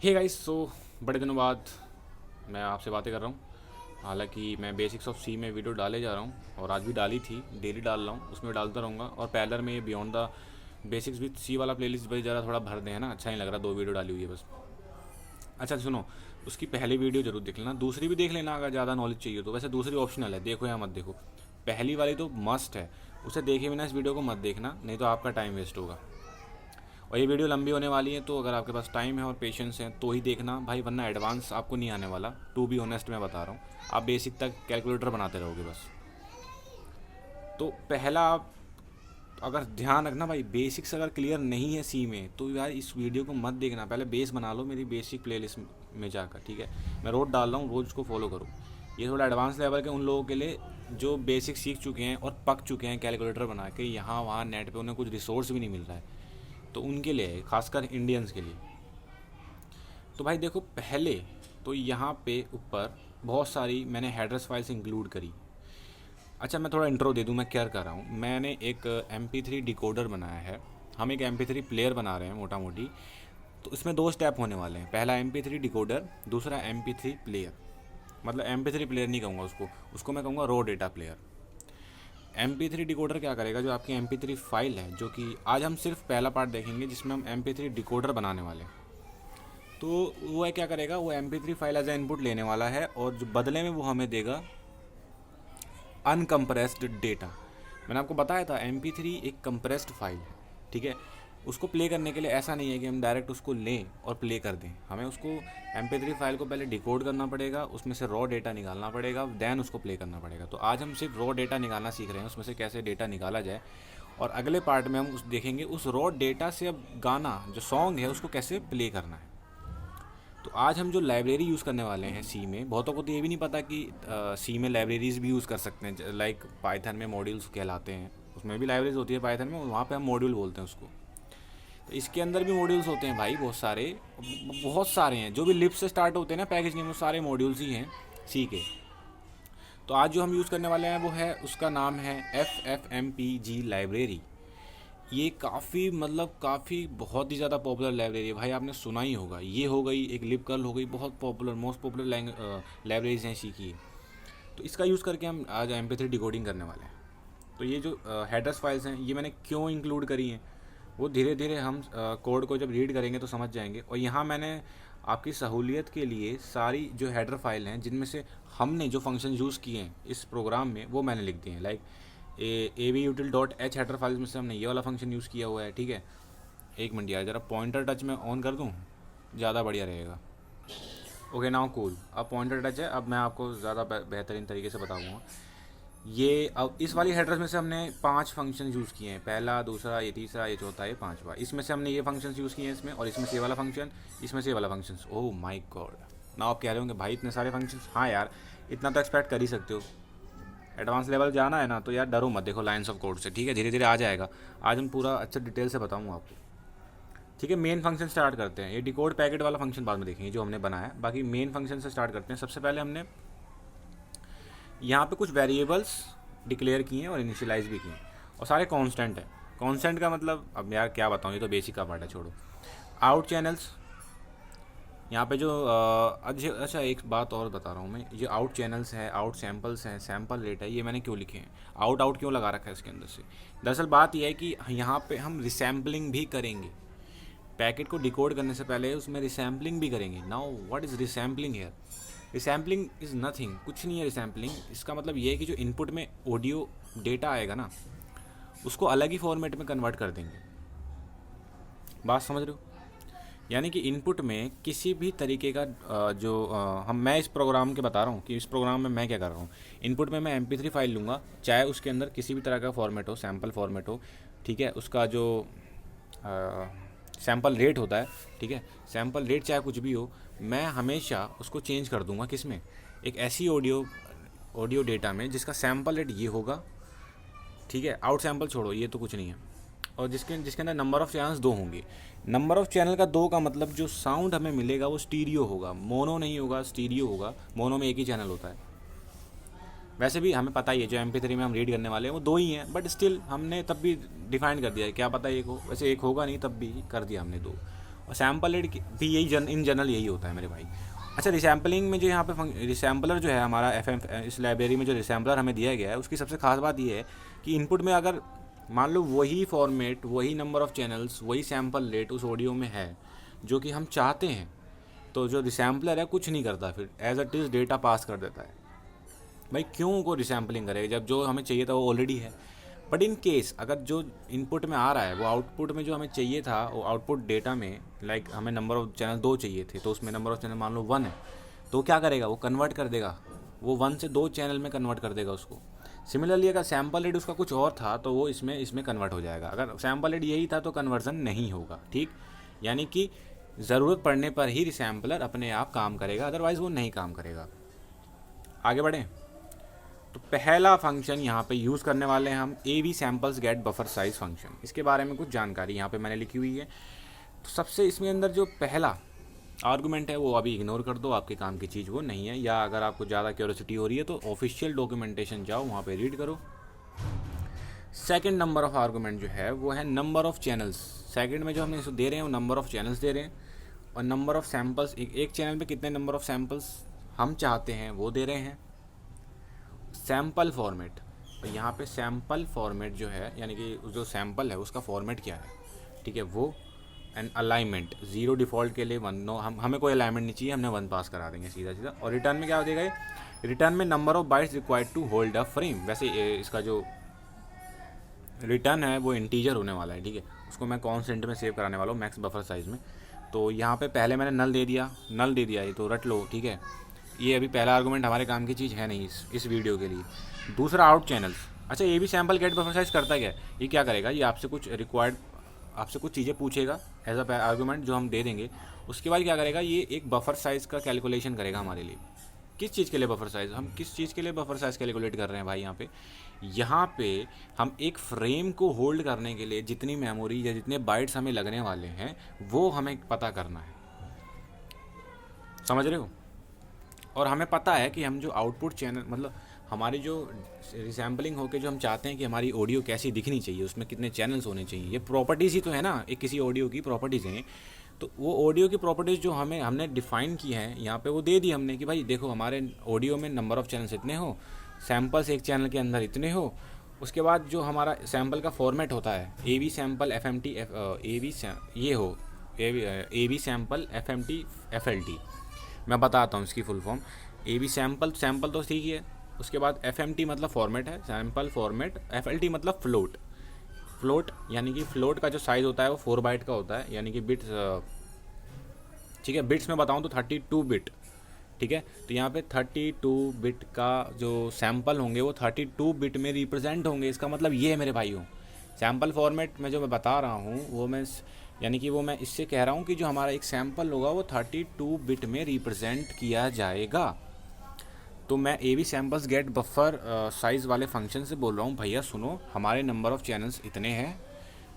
Hey guys, सो बड़े दिनों बाद मैं आपसे बातें कर रहा हूँ। हालांकि मैं बेसिक्स ऑफ सी में वीडियो डाले जा रहा हूँ और आज भी डाली थी, डेली डाल रहा हूँ, उसमें डालता रहूँगा। और पैरेलल में ये beyond the basics with C वाला प्लेलिस्ट भाई ज़रा थोड़ा भर दें, है ना। अच्छा नहीं लग रहा 2 वीडियो डाली हुई है बस। अच्छा सुनो, उसकी पहली वीडियो जरूर देख लेना, दूसरी भी देख लेना अगर ज़्यादा नॉलेज चाहिए तो। वैसे दूसरी ऑप्शनल है, देखो या मत देखो। पहली वाली तो मस्ट है, उसे देखे बिना इस वीडियो को मत देखना, नहीं तो आपका टाइम वेस्ट होगा। और ये वीडियो लंबी होने वाली है, तो अगर आपके पास टाइम है और पेशेंस है तो ही देखना भाई, वरना एडवांस आपको नहीं आने वाला। टू बी ऑनेस्ट मैं बता रहा हूँ, आप बेसिक तक कैलकुलेटर बनाते रहोगे बस। तो पहला आप अगर ध्यान रखना भाई, बेसिक्स अगर क्लियर नहीं है सी में तो यार इस वीडियो को मत देखना। पहले बेस बना लो मेरी बेसिक प्लेलिस्ट में जाकर, ठीक है। मैं रोज डाल रहा हूँ, रोज उसको फॉलो करो। ये थोड़ा एडवांस लेवल के उन लोगों के लिए जो बेसिक सीख चुके हैं और पक चुके हैं कैलकुलेटर बना के, यहाँ वहाँ नेट पे उन्हें कुछ रिसोर्स भी नहीं मिल रहा है, तो उनके लिए, खासकर इंडियंस के लिए। तो भाई देखो, पहले तो यहाँ पे ऊपर बहुत सारी मैंने हेडर्स फाइल्स इंक्लूड करी। अच्छा मैं थोड़ा इंट्रो दे दूँ मैं क्या कर रहा हूँ। मैंने एक MP3 डिकोडर बनाया है, हम एक MP3 प्लेयर बना रहे हैं मोटा मोटी। तो इसमें 2 स्टेप होने वाले हैं, पहला MP3 डिकोडर, दूसरा MP3 प्लेयर। मतलब MP3 प्लेयर नहीं कहूँगा उसको, उसको मैं कहूँगा raw data player. MP3 decoder क्या करेगा, जो आपकी MP3 फाइल है, जो कि आज हम सिर्फ पहला पार्ट देखेंगे जिसमें हम MP3 डिकोडर बनाने वाले हैं। तो वो है क्या करेगा, वो MP3 file as a input लेने वाला है और जो बदले में वो हमें देगा अनकम्प्रेस्ड डेटा। मैंने आपको बताया था MP3 एक कंप्रेस्ड फाइल है, ठीक है। उसको प्ले करने के लिए ऐसा नहीं है कि हम डायरेक्ट उसको लें और प्ले कर दें, हमें उसको MP3 फाइल को पहले डिकोड करना पड़ेगा, उसमें से रॉ डेटा निकालना पड़ेगा, देन उसको प्ले करना पड़ेगा। तो आज हम सिर्फ रॉ डेटा निकालना सीख रहे हैं, उसमें से कैसे डेटा निकाला जाए। और अगले पार्ट में हम उस देखेंगे उस रॉ डेटा से अब गाना जो सॉन्ग है उसको कैसे प्ले करना है। तो आज हम जो लाइब्रेरी यूज़ करने वाले हैं सी में, बहुतों को तो ये भी नहीं पता कि सी में लाइब्रेरीज भी यूज़ कर सकते हैं। लाइक पाइथन में मॉड्यूल्स कहलाते हैं, उसमें भी लाइब्रेरीज होती है पाइथन में, वहाँ पे हम मॉड्यूल बोलते हैं उसको। तो इसके अंदर भी मॉड्यूल्स होते हैं भाई, बहुत सारे हैं। जो भी लिप से स्टार्ट होते हैं ना पैकेज नेम, वो सारे मॉड्यूल्स ही हैं सी के। तो आज जो हम यूज़ करने वाले हैं वो है, उसका नाम है FFmpeg लाइब्रेरी। ये काफ़ी काफ़ी बहुत ही ज़्यादा पॉपुलर लाइब्रेरी है भाई, आपने सुना ही होगा। ये हो गई एक लिपकर्ल हो गई, बहुत पॉपुलर, मोस्ट पॉपुलर लाइब्रेरीज हैं सी की। तो इसका यूज़ करके हम आज MP3 डिकोडिंग करने वाले हैं। तो ये जो हेडर्स फाइल्स हैं ये मैंने क्यों इंक्लूड करी हैं, वो धीरे धीरे हम कोड को जब रीड करेंगे तो समझ जाएंगे। और यहाँ मैंने आपकी सहूलियत के लिए सारी जो हेडर फाइल हैं जिनमें से हमने जो फंक्शन यूज़ किए हैं इस प्रोग्राम में वो मैंने लिख दिए हैं। लाइक avutil.h हेडर फाइल्स में से हमने ये वाला फंक्शन यूज़ किया हुआ है, ठीक है। एक मिनट यार, ज़रा पॉइंटर टच में ऑन कर दूँ, ज़्यादा बढ़िया रहेगा। ओके नाउ कूल, अब पॉइंटर टच है, अब मैं आपको ज़्यादा बेहतरीन तरीके से बताऊँगा। ये अब इस वाली हेडर्स में से हमने 5 फंक्शन यूज़ किए हैं, पहला, दूसरा, ये तीसरा, ये चौथा, ये पांचवा। इसमें से हमने ये फंक्शंस यूज़ किए हैं इसमें, और इसमें से ये वाला फंक्शन, इसमें से ये वाला फंक्शन। ओह माय गॉड, ना आप कह रहे होंगे भाई इतने सारे फंक्शंस। हाँ यार, इतना तो एक्सपेक्ट कर ही सकते हो। एडवांस लेवल जाना है ना तो यार डरो मत, देखो लाइन्स ऑफ कोड से, ठीक है, धीरे धीरे आ जाएगा। आज हम पूरा अच्छे डिटेल से बताऊँगा आपको, ठीक है। मेन फंक्शन स्टार्ट करते हैं, ये डिकोड पैकेट वाला फंक्शन बाद में देखेंगे जो हमने बनाया है। बाकी मेन फंक्शन से स्टार्ट करते हैं। सबसे पहले हमने यहाँ पे कुछ वेरिएबल्स डिक्लेयर किए हैं और इनिशियलाइज भी किए हैं, और सारे कांस्टेंट है। कांस्टेंट का मतलब अब यार क्या बताऊँ, ये तो बेसिक का पार्ट है, छोड़ो। आउट चैनल्स, यहाँ पे जो अच्छा एक बात और बता रहा हूँ मैं, ये आउट चैनल्स है, आउट सैम्पल्स हैं, सैम्पल रेट है, ये मैंने क्यों लिखे हैं, आउट क्यों लगा रखा है इसके अंदर से। दरअसल बात यह है कि यहाँ पे हम रिसैम्पलिंग भी करेंगे, पैकेट को डिकोड करने से पहले उसमें रिसैम्पलिंग भी करेंगे। Now what is resampling here? Resampling is nothing, कुछ नहीं है रिसैम्पलिंग। इसका मतलब ये है कि जो इनपुट में ऑडियो डेटा आएगा ना, उसको अलग ही फॉर्मेट में कन्वर्ट कर देंगे। बात समझ रहे हो? यानी कि इनपुट में किसी भी तरीके का मैं इस प्रोग्राम के बता रहा हूँ कि इस प्रोग्राम में मैं क्या कर रहा हूँ। इनपुट में मैं MP3 फाइल लूँगा, चाहे उसके अंदर किसी भी तरह का फॉर्मेट हो, सैम्पल फॉर्मेट हो, ठीक है। उसका जो सैम्पल रेट होता है, ठीक है, सैम्पल रेट चाहे कुछ भी हो, मैं हमेशा उसको चेंज कर दूंगा। किस में? एक ऐसी ऑडियो डेटा में जिसका सैम्पल रेट ये होगा, ठीक है। आउट सैम्पल छोड़ो, ये तो कुछ नहीं है। और जिसके अंदर नंबर ऑफ़ चैनल्स 2 होंगे। नंबर ऑफ़ चैनल का 2 का मतलब जो साउंड हमें मिलेगा वो स्टीरियो होगा, मोनो नहीं होगा, स्टीरियो होगा। मोनो में एक ही चैनल होता है। वैसे भी हमें पता ही है जो MP3 में हम रीड करने वाले हैं वो 2 ही हैं, बट स्टिल हमने तब भी डिफाइन कर दिया है, क्या पता एक हो, वैसे एक होगा नहीं, तब भी कर दिया हमने 2। और सैम्पल रेट भी यही इन जनरल यही होता है मेरे भाई। अच्छा, रिसैम्पलिंग में जो यहाँ पे रिसैम्पलर जो है हमारा इस लाइब्रेरी में जो रिसैम्पलर हमें दिया गया है, उसकी सबसे खास बात ये है कि इनपुट में अगर मान लो वही फॉर्मेट, वही नंबर ऑफ़ चैनल्स, वही सैम्पल रेट उस ऑडियो में है जो कि हम चाहते हैं, तो जो रिसैम्पलर है कुछ नहीं करता, फिर as it is data pass कर देता है। भाई क्यों को रिसैम्पलिंग करेगा जब जो हमें चाहिए था वो ऑलरेडी है। बट इन केस अगर जो इनपुट में आ रहा है वो आउटपुट में जो हमें चाहिए था, वो आउटपुट डेटा में लाइक हमें नंबर ऑफ़ चैनल 2 चाहिए थे, तो उसमें नंबर ऑफ़ चैनल मान लो 1 है, तो क्या करेगा, वो कन्वर्ट कर देगा, वो 1 से 2 चैनल में कन्वर्ट कर देगा उसको। सिमिलरली अगर सैम्पल रेट उसका कुछ और था तो वो इसमें कन्वर्ट हो जाएगा। अगर सैम्पल रेट यही था तो कन्वर्जन नहीं होगा, ठीक। यानी कि ज़रूरत पड़ने पर ही रिसैम्पलर अपने आप काम करेगा, अदरवाइज़ वो नहीं काम करेगा। आगे बढ़ें तो पहला फंक्शन यहाँ पे यूज़ करने वाले हैं हम AV samples get buffer size function. इसके बारे में कुछ जानकारी यहाँ पे मैंने लिखी हुई है। तो सबसे इसमें अंदर जो पहला आर्गूमेंट है वो अभी इग्नोर कर दो, आपके काम की चीज़ वो नहीं है, या अगर आपको ज़्यादा क्यूरियोसिटी हो रही है तो ऑफिशियल डॉक्यूमेंटेशन जाओ, वहाँ पे रीड करो। सेकंड नंबर ऑफ़ आर्गूमेंट जो है वो है नंबर ऑफ़ चैनल्स। सेकंड में जो हमने इसको दे रहे हैं वो नंबर ऑफ़ चैनल्स दे रहे हैं, और नंबर ऑफ़ सैम्पल्स, एक चैनल पे कितने नंबर ऑफ़ सैम्पल्स हम चाहते हैं वो दे रहे हैं। सैम्पल फॉर्मेट, तो यहाँ पे सैम्पल फॉर्मेट जो है यानी कि जो सैम्पल है उसका फॉर्मेट क्या है, ठीक है, वो एंड अलाइनमेंट 0 डिफ़ॉल्ट के लिए 1, नो हमें कोई अलाइनमेंट नहीं चाहिए, हमने 1 पास करा देंगे सीधा सीधा। और रिटर्न में क्या देगा, रिटर्न में number of bytes required to hold a frame. वैसे इसका जो रिटर्न है वो इंटीजर होने वाला है, ठीक है, उसको मैं कॉन्स्टेंट में सेव कराने वाला हूँ मैक्स बफर साइज़ में। तो यहाँ पे पहले मैंने नल दे दिया, ये तो रट लो, ठीक है। ये अभी पहला आर्गूमेंट हमारे काम की चीज़ है नहीं इस वीडियो के लिए। दूसरा आउट चैनल्स। अच्छा, ये भी सैम्पल गेट बफर साइज़ करता क्या है, ये क्या करेगा, ये आपसे कुछ चीज़ें पूछेगा एज अ आर्गूमेंट जो हम दे देंगे। उसके बाद क्या करेगा, ये एक बफर साइज़ का कैलकुलेशन करेगा हमारे लिए। किस चीज़ के लिए बफर साइज़, हम किस चीज़ के लिए बफर साइज़ कैलकुलेट कर रहे हैं भाई, यहाँ पे हम एक फ्रेम को होल्ड करने के लिए जितनी मेमोरी या जितने बाइट्स हमें लगने वाले हैं वो हमें पता करना है, समझ रहे हो। और हमें पता है कि हम जो आउटपुट चैनल, मतलब हमारी जो रिसैम्पलिंग होकर जो हम चाहते हैं कि हमारी ऑडियो कैसी दिखनी चाहिए, उसमें कितने चैनल्स होने चाहिए, ये प्रॉपर्टीज़ ही तो है ना, एक किसी ऑडियो की प्रॉपर्टीज़ हैं। तो वो ऑडियो की प्रॉपर्टीज़ जो हमने डिफ़ाइन की हैं यहाँ पे, वो दे दी हमने कि भाई देखो हमारे ऑडियो में नंबर ऑफ़ चैनल्स इतने हो, सैम्पल्स एक चैनल के अंदर इतने हो। उसके बाद जो हमारा सैम्पल का फॉर्मेट होता है AV sample FMT AV sample FMT FLT। मैं बताता हूँ इसकी फुल फॉर्म। AV सैम्पल तो ठीक ही है, उसके बाद FMT मतलब फॉर्मेट है, सैम्पल फॉर्मेट, FLT मतलब फ्लोट यानी कि फ्लोट का जो साइज़ होता है वो 4 बाइट का होता है, यानी कि बिट्स, ठीक है, बिट्स में बताऊँ तो 32 बिट, ठीक है। तो यहाँ पे 32 बिट का जो सैम्पल होंगे वो 32 बिट में रिप्रेजेंट होंगे। इसका मतलब ये है मेरे भाइयों, सैम्पल फॉर्मेट में जो मैं बता रहा हूँ वो मैं यानी कि वो मैं इससे कह रहा हूँ कि जो हमारा एक सैम्पल होगा वो 32 बिट में रिप्रेजेंट किया जाएगा। तो मैं AV samples get buffer size वाले फंक्शन से बोल रहा हूँ, भैया सुनो, हमारे नंबर ऑफ़ चैनल्स इतने हैं,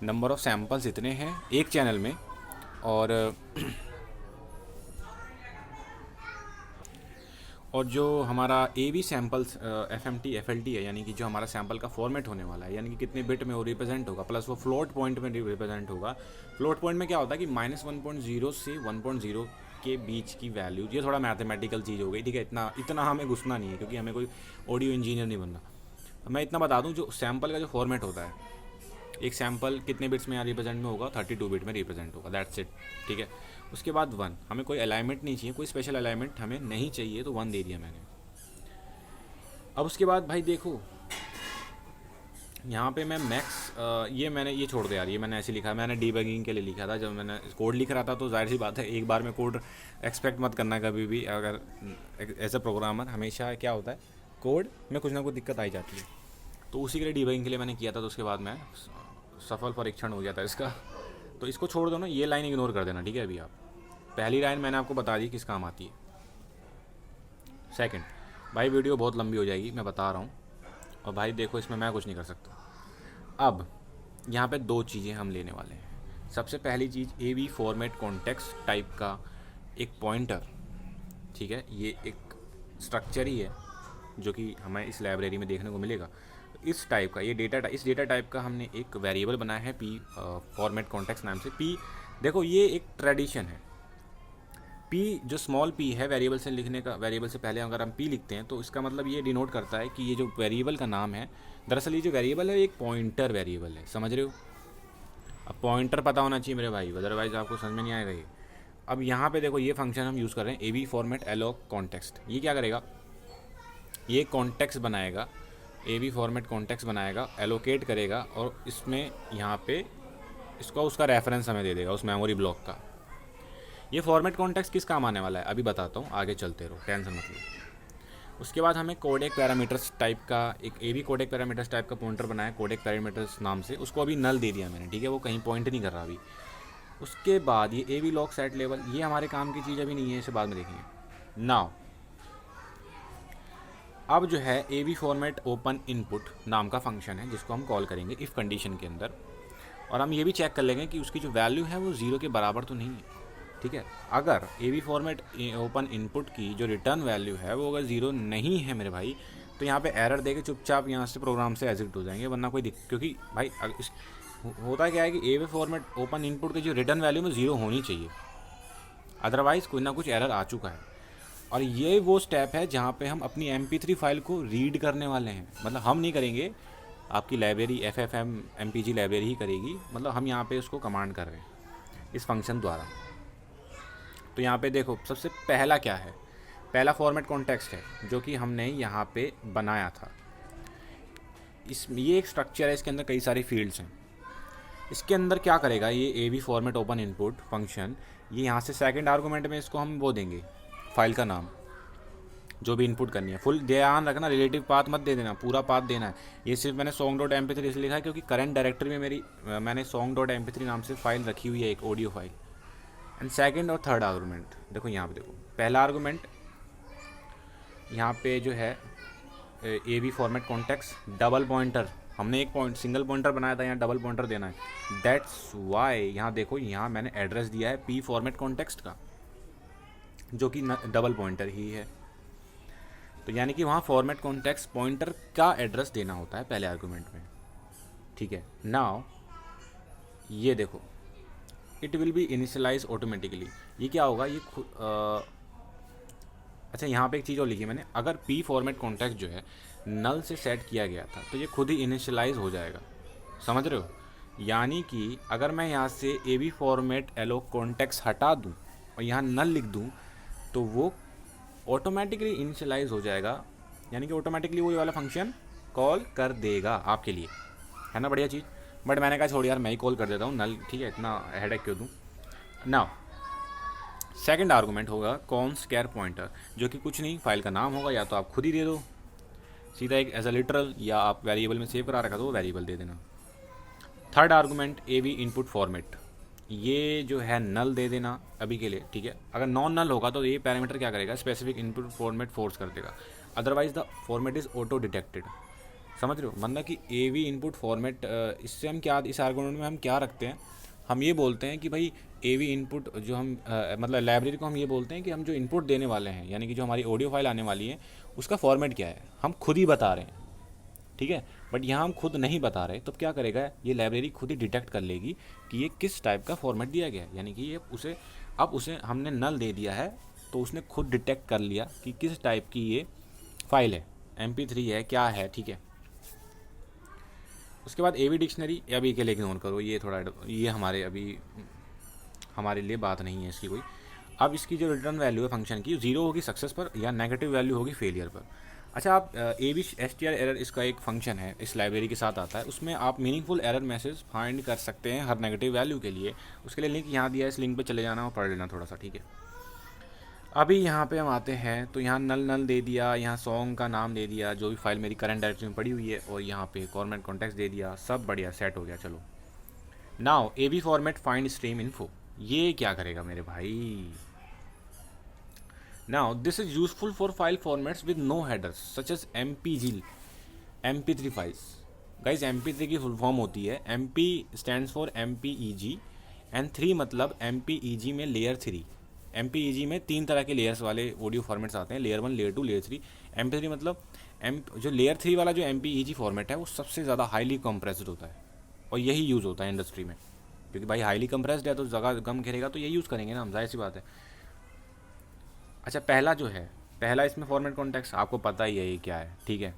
नंबर ऑफ़ सैम्पल्स इतने हैं एक चैनल में, और जो हमारा AV सैम्पल्स FMT FLT है, यानी कि जो हमारा सैम्पल का फॉर्मेट होने वाला है, यानी कि कितने बिट में वो रिप्रेजेंट होगा, प्लस वो फ्लोट पॉइंट में रिप्रेजेंट होगा। फ्लोट पॉइंट में क्या होता है कि -1.0 से 1.0 के बीच की वैल्यू, ये थोड़ा मैथमेटिकल चीज़ हो गई, ठीक है, इतना हमें घुसना नहीं है क्योंकि हमें कोई ऑडियो इंजीनियर नहीं बनना। मैं इतना बता दूँ, जो सैम्पल का जो फॉर्मेट होता है, एक सैम्पल कितने बिट्स में यहाँ रिप्रेजेंट में होगा, 32 बिट में रिप्रेजेंट होगा, दैट्स इट, ठीक है। उसके बाद 1, हमें कोई अलाइनमेंट नहीं चाहिए, कोई स्पेशल अलाइनमेंट हमें नहीं चाहिए, तो 1 दे दिया मैंने। अब उसके बाद भाई देखो यहाँ पे मैं मैक्स ये छोड़ दे यार, ये मैंने ऐसे लिखा है, मैंने डीबगिंग के लिए लिखा था। जब मैंने कोड लिख रहा था तो जाहिर सी बात है एक बार में कोड एक्सपेक्ट मत करना कभी भी, अगर एज अ प्रोग्रामर हमेशा क्या होता है, कोड में कुछ ना कुछ दिक्कत आई जाती है। तो उसी के लिए डीबगिंग के लिए मैंने किया था, तो उसके बाद मैं सफल परीक्षण हो गया था इसका। तो इसको छोड़ दो ना, ये लाइन इग्नोर कर देना, ठीक है। अभी आप पहली लाइन मैंने आपको बता दी किस काम आती है। सेकंड, भाई वीडियो बहुत लंबी हो जाएगी, मैं बता रहा हूँ, और भाई देखो इसमें मैं कुछ नहीं कर सकता। अब यहाँ पे 2 चीज़ें हम लेने वाले हैं। सबसे पहली चीज़ AV फॉर्मेट कॉन्टेक्स्ट टाइप का एक पॉइंटर, ठीक है, ये एक स्ट्रक्चर ही है जो कि हमें इस लाइब्रेरी में देखने को मिलेगा। इस टाइप का इस डेटा टाइप का हमने एक वेरिएबल बनाया है P फॉर्मेट कॉन्टेक्स्ट नाम से। P देखो ये एक ट्रेडिशन है। पी जो स्मॉल पी है वेरिएबल से लिखने का, वेरिएबल से पहले अगर हम पी लिखते हैं तो इसका मतलब ये डिनोट करता है कि ये जो वेरिएबल का नाम है, दरअसल ये जो वेरिएबल है एक पॉइंटर वेरिएबल है, समझ रहे हो। अब पॉइंटर पता होना चाहिए मेरे भाई, अदरवाइज आपको समझ में नहीं आएगा ये। अब यहाँ पे देखो ये फंक्शन हम यूज़ कर रहे हैं A V format alloc context. ये क्या करेगा, ये कॉन्टेक्स्ट बनाएगा, ए वी फॉर्मेट कॉन्टेक्स्ट बनाएगा, एलोकेट करेगा और इसमें यहाँ पे इसका उसका रेफरेंस हमें दे देगा उस मेमोरी ब्लॉक का। ये फॉर्मेट कॉन्टेक्स्ट किस काम आने वाला है अभी बताता हूँ, आगे चलते रहो, टेंशन मत लो। उसके बाद हमें कोडेक पैरामीटर्स टाइप का एक A V codec parameters type का पॉइंटर बनाया कोडेक पैरामीटर्स नाम से, उसको अभी नल दे दिया मैंने, ठीक है, वो कहीं पॉइंट नहीं कर रहा अभी। उसके बाद ये A V lock set level, ये हमारे काम की चीज़ अभी नहीं है, इसे बाद में देखेंगे। नाउ अब जो है A V format open input नाम का फंक्शन है जिसको हम कॉल करेंगे इफ़ कंडीशन के अंदर, और हम ये भी चेक कर लेंगे कि उसकी जो वैल्यू है वो 0 के बराबर तो नहीं है, ठीक है। अगर A we format open input की जो रिटर्न वैल्यू है वो अगर 0 नहीं है मेरे भाई, तो यहाँ पे एरर देके चुपचाप यहाँ से प्रोग्राम से एग्जिट हो जाएंगे, वरना कोई क्योंकि भाई होता क्या है कि A we format open input की जो रिटर्न वैल्यू में 0 होनी चाहिए, अदरवाइज़ कोई ना कुछ एरर आ चुका है। और ये वो स्टेप है जहाँ पे हम अपनी MP3 फाइल को रीड करने वाले हैं, मतलब हम नहीं करेंगे, आपकी लाइब्रेरी FFM MPG लाइब्रेरी ही करेगी, मतलब हम यहाँ पे उसको कमांड कर रहे हैं इस फंक्शन द्वारा। तो यहाँ पे देखो सबसे पहला क्या है, पहला फॉर्मेट कॉन्टेक्स्ट है जो कि हमने यहाँ पे बनाया था। ये एक स्ट्रक्चर है, इसके अंदर कई सारी फील्ड्स हैं। इसके अंदर क्या करेगा ये A V format open input function, ये यहाँ से सेकंड आर्गूमेंट में इसको हम वो देंगे फाइल का नाम जो भी इनपुट करनी है। फुल ध्यान रखना, रिलेटिव पाथ मत दे देना, पूरा पाथ देना है। ये सिर्फ मैंने song.mp3 इसलिए लिखा है क्योंकि करंट डायरेक्टरी में मैंने song.mp3 नाम से फाइल रखी हुई है, एक ऑडियो फाइल। एंड सेकंड और थर्ड आर्गूमेंट देखो यहाँ पे, देखो पहला आर्गूमेंट यहाँ पे जो है A V format context double pointer, हमने एक पॉइंट सिंगल पॉइंटर बनाया था, यहाँ डबल पॉइंटर देना है। दैट्स वाई यहाँ देखो यहाँ मैंने एड्रेस दिया है पी फॉर्मेट कॉन्टेक्स्ट का जो कि डबल पॉइंटर ही है। तो यानी कि वहाँ फॉर्मेट कॉन्टेक्स्ट पॉइंटर का एड्रेस देना होता है पहले आर्गूमेंट में, ठीक है। नाउ ये देखो it will be initialize automatically, ये क्या होगा ये अच्छा यहाँ पे एक चीज़ और लिखी है मैंने, अगर पी फॉर्मेट कॉन्टेक्स्ट जो है नल से सेट किया गया था तो ये खुद ही इनिशियलाइज हो जाएगा, समझ रहे हो। यानी कि अगर मैं यहाँ से A V format alloc context हटा दूँ और यहाँ नल लिख दूँ तो वो ऑटोमेटिकली इनिशियलाइज हो जाएगा, यानी कि ऑटोमेटिकली वो ये वाला फंक्शन कॉल कर देगा आपके लिए, है ना बढ़िया चीज़। बट मैंने कहा छोड़ यार मैं ही कॉल कर देता हूँ नल, ठीक है, इतना हेडेक क्यों दूँ। नाउ सेकंड आर्गूमेंट होगा कॉन्स्ट कैर पॉइंटर, जो कि कुछ नहीं फाइल का नाम होगा, या तो आप खुद ही दे दो सीधा एक एज अ लिटरल, या आप वेरिएबल में सेव करा रखा तो वो वेरिएबल दे देना। Third argument A V input format, ये जो है नल दे देना अभी के लिए, ठीक है। अगर नॉन नल होगा तो ये पैरामीटर क्या करेगा, स्पेसिफिक इनपुट फॉर्मेट फोर्स कर देगा, otherwise the format is auto detected, समझ रहे हो। मतलब कि ए वी इनपुट फॉर्मेट, इससे हम क्या, इस आर्गूमेंट में हम क्या रखते हैं, हम ये बोलते हैं कि भाई ए वी इनपुट जो हम मतलब लाइब्रेरी को हम ये बोलते हैं कि हम जो इनपुट देने वाले हैं, यानी कि जो हमारी ऑडियो फाइल आने वाली है उसका फॉर्मेट क्या है हम खुद ही बता रहे हैं, ठीक है। बट यहाँ हम खुद नहीं बता रहे, तो क्या करेगा ये लाइब्रेरी खुद ही डिटेक्ट कर लेगी कि ये किस टाइप का फॉर्मेट दिया गया है, यानी कि ये उसे अब उसे हमने नल दे दिया है तो उसने खुद डिटेक्ट कर लिया कि किस टाइप की ये फाइल है, MP3 है क्या है, ठीक है। उसके बाद ए वी डिक्शनरी अभी के लिए इग्नोर करो, ये थोड़ा ये हमारे लिए बात नहीं है इसकी कोई। अब इसकी जो रिटर्न वैल्यू है फंक्शन की 0 होगी सक्सेस पर या नेगेटिव वैल्यू होगी फेलियर पर। अच्छा आप ए वी str एरर इसका एक फंक्शन है, इस लाइब्रेरी के साथ आता है, उसमें आप मीनिंगफुल एरर मैसेज फाइंड कर सकते हैं हर नेगेटिव वैल्यू के लिए। उसके लिए लिंक यहाँ दिया है, इस लिंक पे चले जाना और पढ़ लेना थोड़ा सा, ठीक है। अभी यहाँ पे हम आते हैं तो यहाँ नल दे दिया, यहाँ सॉन्ग का नाम दे दिया जो भी फाइल मेरी करंट डायरेक्टरी में पड़ी हुई है, और यहाँ पे फॉर्मेट कॉन्टेक्स्ट दे दिया, सब बढ़िया सेट हो गया। चलो now A V format find stream info, ये क्या करेगा मेरे भाई। Now this is useful for file formats with no headers such as MPG, MP3 files. Guys MP3 की फुल फॉर्म होती है, MP stands for MPEG and 3 मतलब MPEG में लेयर 3। MPEG में 3 तरह के लेयर्स वाले ऑडियो फॉर्मेट्स आते हैं, लेयर 1, लेयर 2, लेयर 3। MP3 मतलब जो लेयर 3 वाला जो MPEG फॉर्मेट है वो सबसे ज़्यादा हाईली कंप्रेस्ड होता है और यही यूज़ होता है इंडस्ट्री में। क्योंकि भाई हाईली कंप्रेस्ड है तो जगह कम घेरेगा तो ये यूज़ करेंगे ना हम, जाहिर सी बात है। अच्छा पहला जो है, पहला इसमें फॉर्मेट कॉन्टेक्स्ट आपको पता ही है ये क्या है, ठीक है,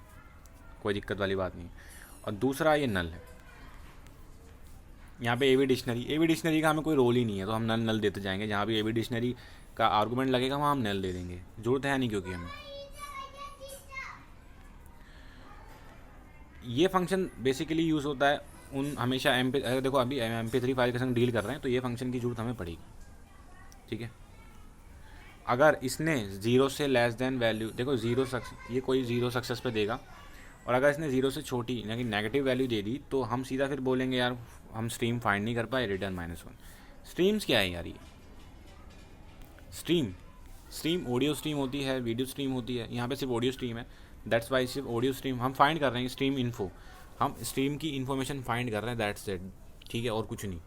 कोई दिक्कत वाली बात नहीं। और दूसरा ये नल है, यहाँ पे एवी डिक्शनरी का हमें कोई रोल ही नहीं है, तो हम नल नल देते जाएंगे। जहाँ भी एवी डिक्शनरी का आर्गूमेंट लगेगा वहाँ हम नल दे देंगे, जरूरत है नहीं, क्योंकि हमें ये फंक्शन बेसिकली यूज़ होता है उन हमेशा अगर देखो अभी MP3 फाइल के संग डील कर रहे हैं तो ये फंक्शन की जरूरत हमें पड़ेगी, ठीक है। अगर इसने ज़ीरो से लेस देन वैल्यू, देखो ये कोई ज़ीरो सक्सेस पे देगा, और अगर इसने ज़ीरो से छोटी यानी नेगेटिव वैल्यू दे दी तो हम सीधा फिर बोलेंगे यार हम स्ट्रीम फाइंड नहीं कर पाए, रिटर्न -1। स्ट्रीम्स क्या है यार? ये स्ट्रीम ऑडियो स्ट्रीम होती है, वीडियो स्ट्रीम होती है, यहाँ पे सिर्फ ऑडियो स्ट्रीम है, दैट्स वाई सिर्फ ऑडियो स्ट्रीम हम फाइंड कर रहे हैं। स्ट्रीम इन्फो, हम स्ट्रीम की इन्फॉर्मेशन फाइंड कर रहे हैं, दैट्स इट, ठीक है, और कुछ नहीं।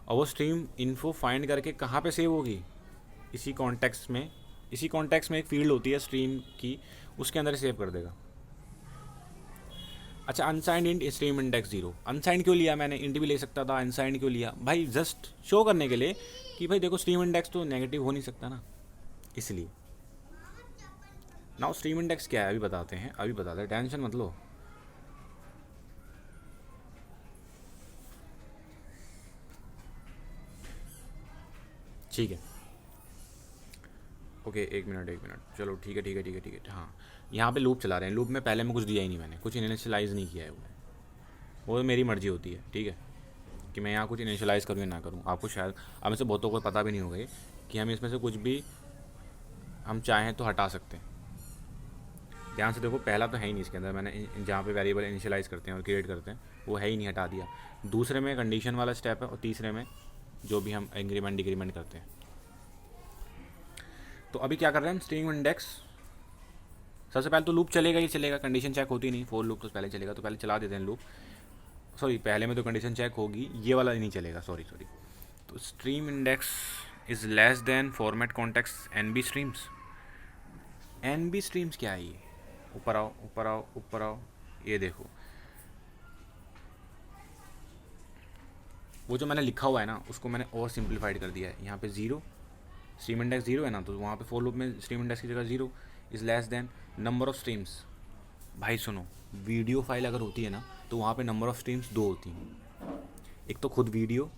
और वो स्ट्रीम इन्फो फाइंड करके कहाँ पे सेव होगी? इसी कॉन्टेक्स्ट में एक फील्ड होती है स्ट्रीम की, उसके अंदर सेव कर देगा। अच्छा unsigned int stream index 0, unsigned क्यों लिया मैंने? इंट भी ले सकता था, अनसाइंड क्यों लिया भाई? जस्ट शो करने के लिए कि भाई देखो स्ट्रीम इंडेक्स तो नेगेटिव हो नहीं सकता ना, इसलिए। नाउ स्ट्रीम इंडेक्स क्या है अभी बताते हैं, टेंशन मत लो। ठीक है, ओके, एक मिनट, चलो ठीक है। हाँ, यहाँ पे लूप चला रहे हैं, लूप में पहले में कुछ दिया ही नहीं मैंने, कुछ इनिशियलाइज़ नहीं किया है, वो मेरी मर्जी होती है, ठीक है, कि मैं यहाँ कुछ इनिशियलाइज़ करूँ या ना करूँ। आपको शायद अब में से बहुतों को पता भी नहीं होगा कि हम इसमें से कुछ भी हम चाहें तो हटा सकते हैं। ध्यान से देखो, पहला तो है ही नहीं इसके अंदर, मैंने जहाँ पे वेरिएबल इनिशियलाइज़ करते हैं और क्रिएट करते हैं वो है ही नहीं, हटा दिया। दूसरे में कंडीशन वाला स्टेप है, और तीसरे में जो भी हम इंक्रीमेंट डिक्रीमेंट करते हैं। तो अभी क्या कर रहे हैं हम? स्ट्रिंग इंडेक्स, सबसे पहले तो लूप चलेगा, कंडीशन चेक होती नहीं, फॉर लूप तो पहले चलेगा, तो पहले चला देते हैं लूप। सॉरी, पहले में तो कंडीशन चेक होगी, ये वाला नहीं चलेगा, सॉरी। तो stream index is less than format context NB streams. NB streams क्या है? ये ऊपर आओ, ये देखो, वो जो मैंने लिखा हुआ है ना उसको मैंने और सिंप्लीफाइड कर दिया है। यहाँ पे 0, स्ट्रीम इंडेक्स 0 है ना, तो वहाँ पे फॉर लूप में स्ट्रीम इंडेक्स की जगह 0 is less than number of streams. भाई सुनो, वीडियो फाइल अगर होती है ना तो वहाँ पे नंबर ऑफ स्ट्रीम्स 2 होती हैं, एक तो खुद वीडियो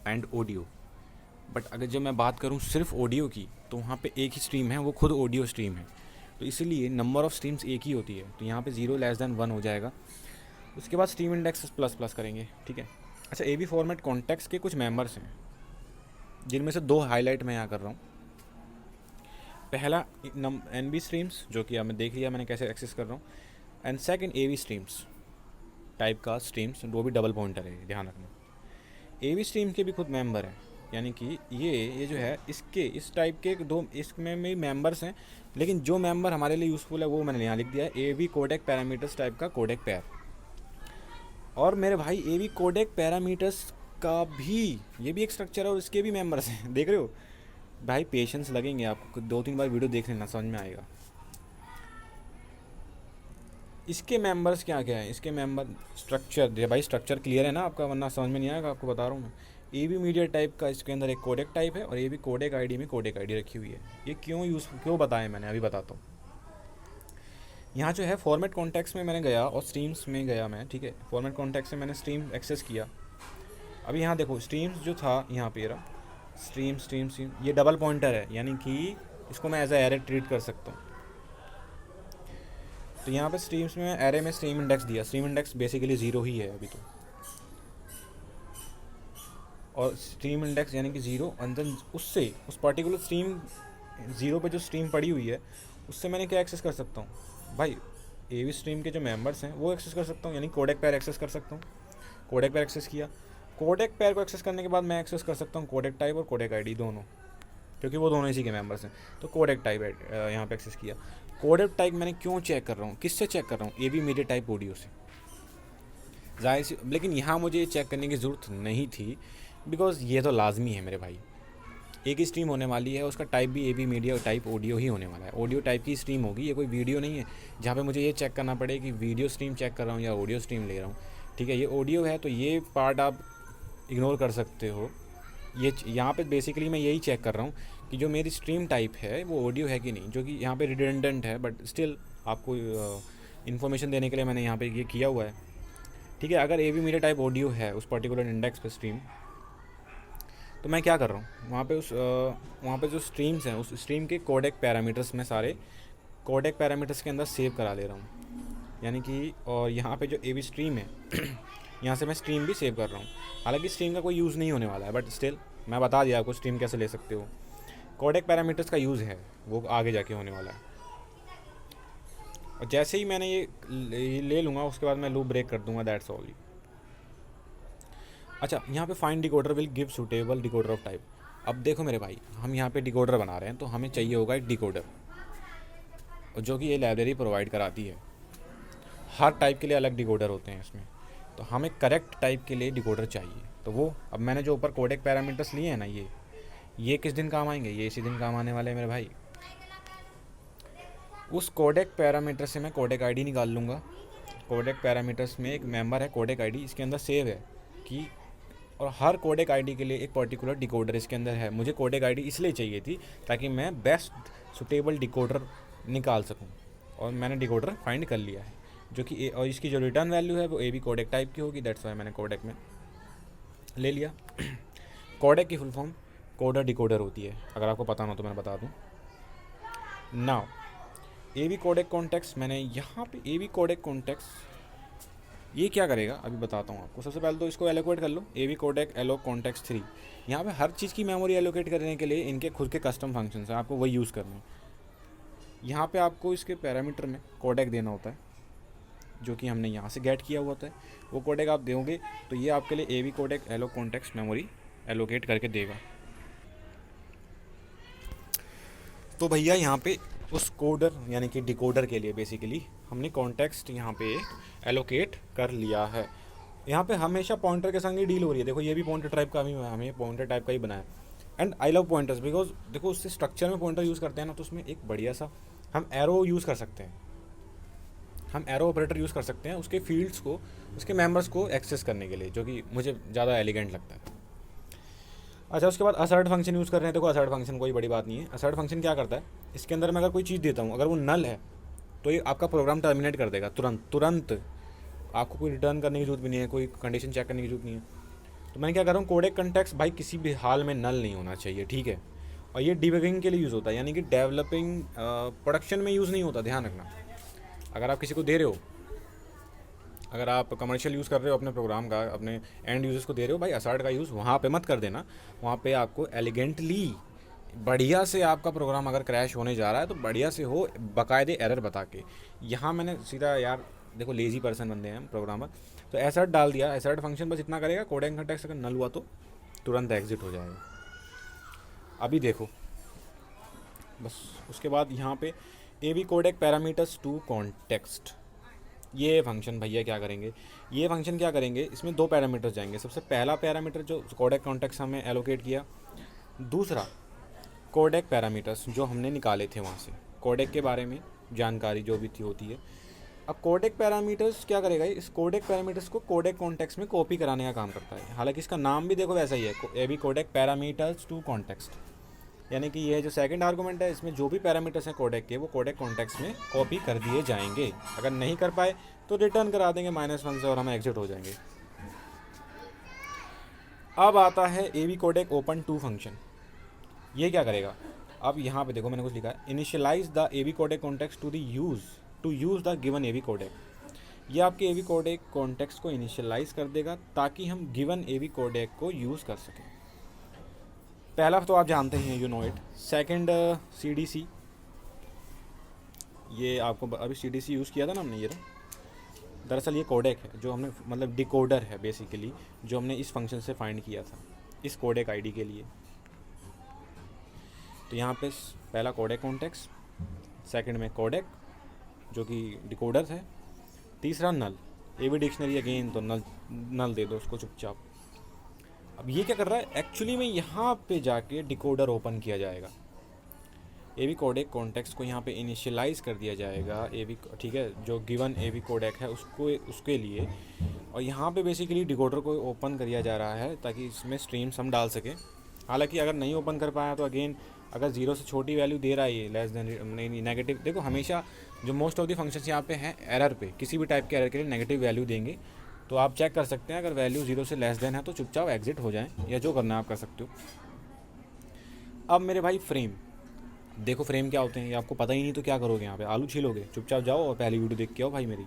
एंड ऑडियो। बट अगर जब मैं बात करूँ सिर्फ ऑडियो की तो वहाँ पे एक ही स्ट्रीम है, वो खुद ऑडियो स्ट्रीम है, तो इसलिए नंबर ऑफ स्ट्रीम्स एक ही होती है। तो यहाँ पे 0 लेस देन 1 हो जाएगा। उसके बाद स्ट्रीम इंडेक्स प्लस करेंगे, ठीक है। अच्छा, AB फॉर्मेट कॉन्टेक्स्ट के कुछ मेंबर्स हैं जिनमें से 2 हाईलाइट मैं यहाँ कर रहा हूँ। पहला NB स्ट्रीम्स, जो कि आपने देख लिया मैंने कैसे एक्सेस कर रहा हूँ, and second AV streams type का स्ट्रीम्स, वो भी डबल पॉइंटर है, ध्यान रखना। AV स्ट्रीम के भी खुद मेंबर हैं, यानी कि ये जो है इसके इस टाइप के 2 इसमें भी मेंबर्स हैं, लेकिन जो मेंबर हमारे लिए यूज़फुल है वो मैंने यहाँ लिख दिया है, AV कोडेक पैरामीटर्स टाइप का कोडेक पेयर। और मेरे भाई AV कोडेक पैरामीटर्स का भी ये भी एक स्ट्रक्चर है और इसके भी मेंबर्स हैं, देख रहे हो भाई? पेशेंस लगेंगे आपको, 2-3 बार वीडियो देख लेना, समझ में आएगा। इसके मेंबर्स क्या है? इसके मेंबर स्ट्रक्चर, भाई स्ट्रक्चर क्लियर है ना आपका, वरना समझ में नहीं आएगा, आपको बता रहा हूँ मैं। AV मीडिया टाइप का इसके अंदर एक कोडेक टाइप है, और AV कोडेक ID में कोडेक ID रखी हुई है। ये क्यों बताया मैंने, अभी बताता हूँ। यहाँ जो है फॉर्मेट कॉन्टेक्स्ट में मैंने गया और स्ट्रीम्स में गया मैं, ठीक है। फॉर्मेट कॉन्टेक्स्ट में मैंने स्ट्रीम एक्सेस किया। अभी यहाँ देखो स्ट्रीम्स जो था, यहाँ पे रहा स्ट्रीम, ये डबल पॉइंटर है, यानी कि इसको मैं एज ए एरे ट्रीट कर सकता हूँ। तो यहाँ पे स्ट्रीम्स में एरे में स्ट्रीम इंडेक्स दिया, स्ट्रीम इंडेक्स बेसिकली 0 ही है अभी तो, और स्ट्रीम इंडेक्स यानी कि 0, अंदर उससे उस पर्टिकुलर स्ट्रीम 0 पे जो स्ट्रीम पड़ी हुई है उससे मैंने क्या एक्सेस कर सकता हूँ भाई? AV स्ट्रीम के जो मेंबर्स हैं वो एक्सेस कर सकता हूँ, यानी कोडेक पेयर एक्सेस कर सकता हूँ। कोडेक पेयर एक्सेस किया, कोडेक पेयर को एक्सेस करने के बाद मैं एक्सेस कर सकता हूँ कोडेक टाइप और कोडेक ID दोनों, क्योंकि वो दोनों इसी के मेंबर्स हैं। तो कोडेक टाइप यहाँ पे एक्सेस किया। कोडेक टाइप मैंने क्यों चेक कर रहा हूँ, किससे चेक कर रहा हूँ? AV मीडिया टाइप ऑडियो से, जाहिर सी। लेकिन यहाँ मुझे चेक करने की ज़रूरत नहीं थी, बिकॉज ये तो लाजमी है मेरे भाई, एक ही स्ट्रीम होने वाली है, उसका टाइप भी AV मीडिया टाइप ऑडियो ही होने वाला है, ऑडियो टाइप की स्ट्रीम होगी, ये कोई वीडियो नहीं है जहाँ पे मुझे ये चेक करना पड़े कि वीडियो स्ट्रीम चेक कर रहा हूँ या ऑडियो स्ट्रीम ले रहा हूँ, ठीक है। ये ऑडियो है तो ये पार्ट आप इग्नोर कर सकते हो। ये यहाँ पे बेसिकली मैं यही चेक कर रहा हूँ कि जो मेरी स्ट्रीम टाइप है वो ऑडियो है कि नहीं, जो कि यहाँ पे रिडंडेंट है, बट स्टिल आपको इन्फॉर्मेशन देने के लिए मैंने यहाँ पे ये किया हुआ है। ठीक है, अगर AV मीडिया टाइप ऑडियो है उस पर्टिकुलर इंडेक्स पे स्ट्रीम, तो मैं क्या कर रहा हूँ वहाँ पे जो स्ट्रीम्स हैं उस स्ट्रीम के कोडेक पैरामीटर्स में सारे कोडेक पैरामीटर्स के अंदर सेव करा ले रहा हूँ, यानी कि और यहाँ पे जो AV स्ट्रीम है यहाँ से मैं स्ट्रीम भी सेव कर रहा हूँ। हालांकि स्ट्रीम का कोई यूज़ नहीं होने वाला है, बट स्टिल मैं बता दिया आपको स्ट्रीम कैसे ले सकते हो। कोडेक पैरामीटर्स का यूज़ है वो आगे जाके होने वाला है। और जैसे ही मैंने ये ले लूँगा उसके बाद मैं लूप ब्रेक कर दूँगा, दैट्स ऑल। अच्छा, यहाँ पे find decoder will give suitable decoder of type. अब देखो मेरे भाई, हम यहाँ पे डिकोडर बना रहे हैं तो हमें चाहिए होगा एक डिकोडर, जो कि ये लाइब्रेरी प्रोवाइड कराती है। हर टाइप के लिए अलग डिकोडर होते हैं इसमें, तो हमें करेक्ट टाइप के लिए डिकोडर चाहिए। तो वो अब मैंने जो ऊपर कोडेक पैरामीटर्स लिए हैं ना, ये किस दिन काम आएंगे? ये इसी दिन काम आने वाले हैं मेरे भाई। उस कोडेक पैरामीटर से मैं कोडेक आईडी निकाल लूँगा। कोडेक पैरामीटर्स में एक मेंबर है कोडेक आईडी, इसके अंदर सेव है कि, और हर कोडेक आईडी के लिए एक पर्टिकुलर डिकोडर इसके अंदर है। मुझे कोडेक आईडी इसलिए चाहिए थी ताकि मैं बेस्ट सुटेबल डिकोडर निकाल सकूं, और मैंने डिकोडर फाइंड कर लिया है, जो कि और इसकी जो रिटर्न वैल्यू है वो AV कोडेक टाइप की होगी। दैट्स वाई मैंने कोडेक में ले लिया। कोडेक की फुल फॉर्म कोडर डिकोडर होती है, अगर आपको पता ना तो मैं बता दूं। नाउ AV कोडेक कॉन्टेक्स्ट, मैंने यहाँ पे AV कोडेक कॉन्टेक्स्ट ये क्या करेगा अभी बताता हूँ आपको। सबसे पहले तो इसको एलोकेट कर लो, AV कोडेक एलो कॉन्टेक्स्ट 3। यहाँ पे हर चीज़ की मेमोरी एलोकेट करने के लिए इनके खुद के कस्टम फंक्शंस हैं, आपको वही यूज़ करना है। यहाँ पे आपको इसके पैरामीटर में कोडेक देना होता है, जो कि हमने यहाँ से गेट किया हुआ होता है। वो कोडेक आप दोगे तो ये आपके लिए AV codec alloc context memory allocate करके देगा। तो भैया यहाँ पे उस कोडर यानी कि डिकोडर के लिए बेसिकली हमने कॉन्टेक्स्ट यहाँ पे एलोकेट कर लिया है। यहाँ पे हमेशा पॉइंटर के संग ही डील हो रही है। देखो ये भी पॉइंटर टाइप का, हमें पॉइंटर टाइप का ही बनाया। And I love pointers because देखो उससे स्ट्रक्चर में पॉइंटर यूज़ करते हैं ना, तो उसमें एक बढ़िया सा हम एरो यूज़ कर सकते हैं, हम एरो ऑपरेटर यूज़ कर सकते हैं उसके फील्ड्स को, उसके मेंबर्स को एक्सेस करने के लिए, जो कि मुझे ज़्यादा एलिगेंट लगता है। अच्छा, उसके बाद असर्ट फंक्शन यूज़ कर रहे हैं। देखो असर्ट फंक्शन कोई बड़ी बात नहीं है। असर्ट फंक्शन क्या करता है, इसके अंदर मैं अगर कोई चीज़ देता हूँ, अगर वो नल है तो ये आपका प्रोग्राम टर्मिनेट कर देगा तुरंत। आपको कोई रिटर्न करने की जरूरत भी नहीं है, कोई कंडीशन चेक करने की जरूरत नहीं है। तो मैंने क्या कर रहा हूँ, कोडेक कॉन्टेक्स्ट भाई किसी भी हाल में नल नहीं होना चाहिए, ठीक है। और ये डिबगिंग के लिए यूज़ होता है, यानी कि डेवलपिंग प्रोडक्शन में यूज़ नहीं होता, ध्यान रखना। अगर आप किसी को दे रहे हो, अगर आप कमर्शियल यूज़ कर रहे हो अपने प्रोग्राम का, अपने एंड यूजर्स को दे रहे हो, भाई असर्ट का यूज़ वहाँ पे मत कर देना। वहाँ पे आपको एलिगेंटली बढ़िया से आपका प्रोग्राम अगर क्रैश होने जा रहा है तो बढ़िया से हो, बाकायदे एरर बता के। यहाँ मैंने सीधा यार देखो लेज़ी पर्सन बंदे हैं प्रोग्रामर, तो असर्ट डाल दिया। असर्ट फंक्शन बस इतना करेगा, कोडेक कॉन्टेक्स्ट अगर नल हुआ तो तुरंत एग्जिट हो जाएगा। अभी देखो बस उसके बाद यहाँ पे AV codec parameters to context, ये फंक्शन भैया क्या करेंगे, ये फंक्शन क्या करेंगे, इसमें दो पैरामीटर्स जाएंगे। सबसे पहला पैरामीटर जो कोडेक कॉन्टेक्स्ट हमें एलोकेट किया, दूसरा कोडेक पैरामीटर्स जो हमने निकाले थे वहाँ से, कोडेक के बारे में जानकारी जो भी थी होती है। अब कोडेक पैरामीटर्स क्या करेगा, इस कोडेक पैरामीटर्स को कोडेक कॉन्टेक्स्ट में कॉपी कराने का काम करता है। हालांकि इसका नाम भी देखो वैसा ही है, AV codec parameters to context, यानी कि ये जो सेकंड आर्गूमेंट है इसमें जो भी पैरामीटर्स हैं कोडेक के, वो कोडेक कॉन्टेक्स्ट में कॉपी कर दिए जाएंगे। अगर नहीं कर पाए तो रिटर्न करा देंगे -1 से और हम एग्जिट हो जाएंगे। अब आता है AV codec open two function. ये क्या करेगा, अब यहाँ पे देखो मैंने कुछ लिखा है, initialize the AV codec context to use the given AV codec. ये आपके AV कोडेक कॉन्टेक्स्ट को इनिशियलाइज कर देगा ताकि हम गिवन AV कोडेक को यूज़ कर सकें। पहला तो आप जानते हैं, you know it. Second CDC, ये आपको अभी CDC यूज़ किया था ना हमने, ये दरअसल ये कोडेक है जो हमने मतलब डिकोडर है बेसिकली, जो हमने इस फंक्शन से फाइंड किया था इस कोडेक आईडी के लिए। तो यहाँ पे पहला कोडेक कॉन्टेक्स्ट, सेकंड में कोडेक जो कि डिकोडर है, तीसरा नल। AV डिक्शनरी अगेन, तो नल दे दो उसको चुपचाप। अब ये क्या कर रहा है, एक्चुअली में यहाँ पे जाके डिकोडर ओपन किया जाएगा, AV कोडेक कॉन्टेक्स्ट को यहाँ पे इनिशियलाइज कर दिया जाएगा AV, ठीक है, जो गिवन AV कोडेक है उसको उसके लिए। और यहाँ पे बेसिकली डिकोडर को ओपन किया जा रहा है ताकि इसमें स्ट्रीम्स हम डाल सकें। हालांकि अगर नहीं ओपन कर पाया तो अगेन अगर 0 से छोटी वैल्यू दे रहा है ये लेस देन नेगेटिव, देखो हमेशा जो मोस्ट ऑफ द फंक्शंस यहाँ पे हैं एरर पे, किसी भी टाइप के एरर के लिए नेगेटिव वैल्यू देंगे। तो आप चेक कर सकते हैं, अगर वैल्यू 0 से लेस देन है तो चुपचाप एग्जिट हो जाएं, या जो करना है आप कर सकते हो। अब मेरे भाई फ्रेम, देखो फ्रेम क्या होते हैं ये आपको पता ही नहीं तो क्या करोगे, यहाँ पे आलू छीलोगे, चुपचाप जाओ और पहली वीडियो देख के आओ भाई मेरी।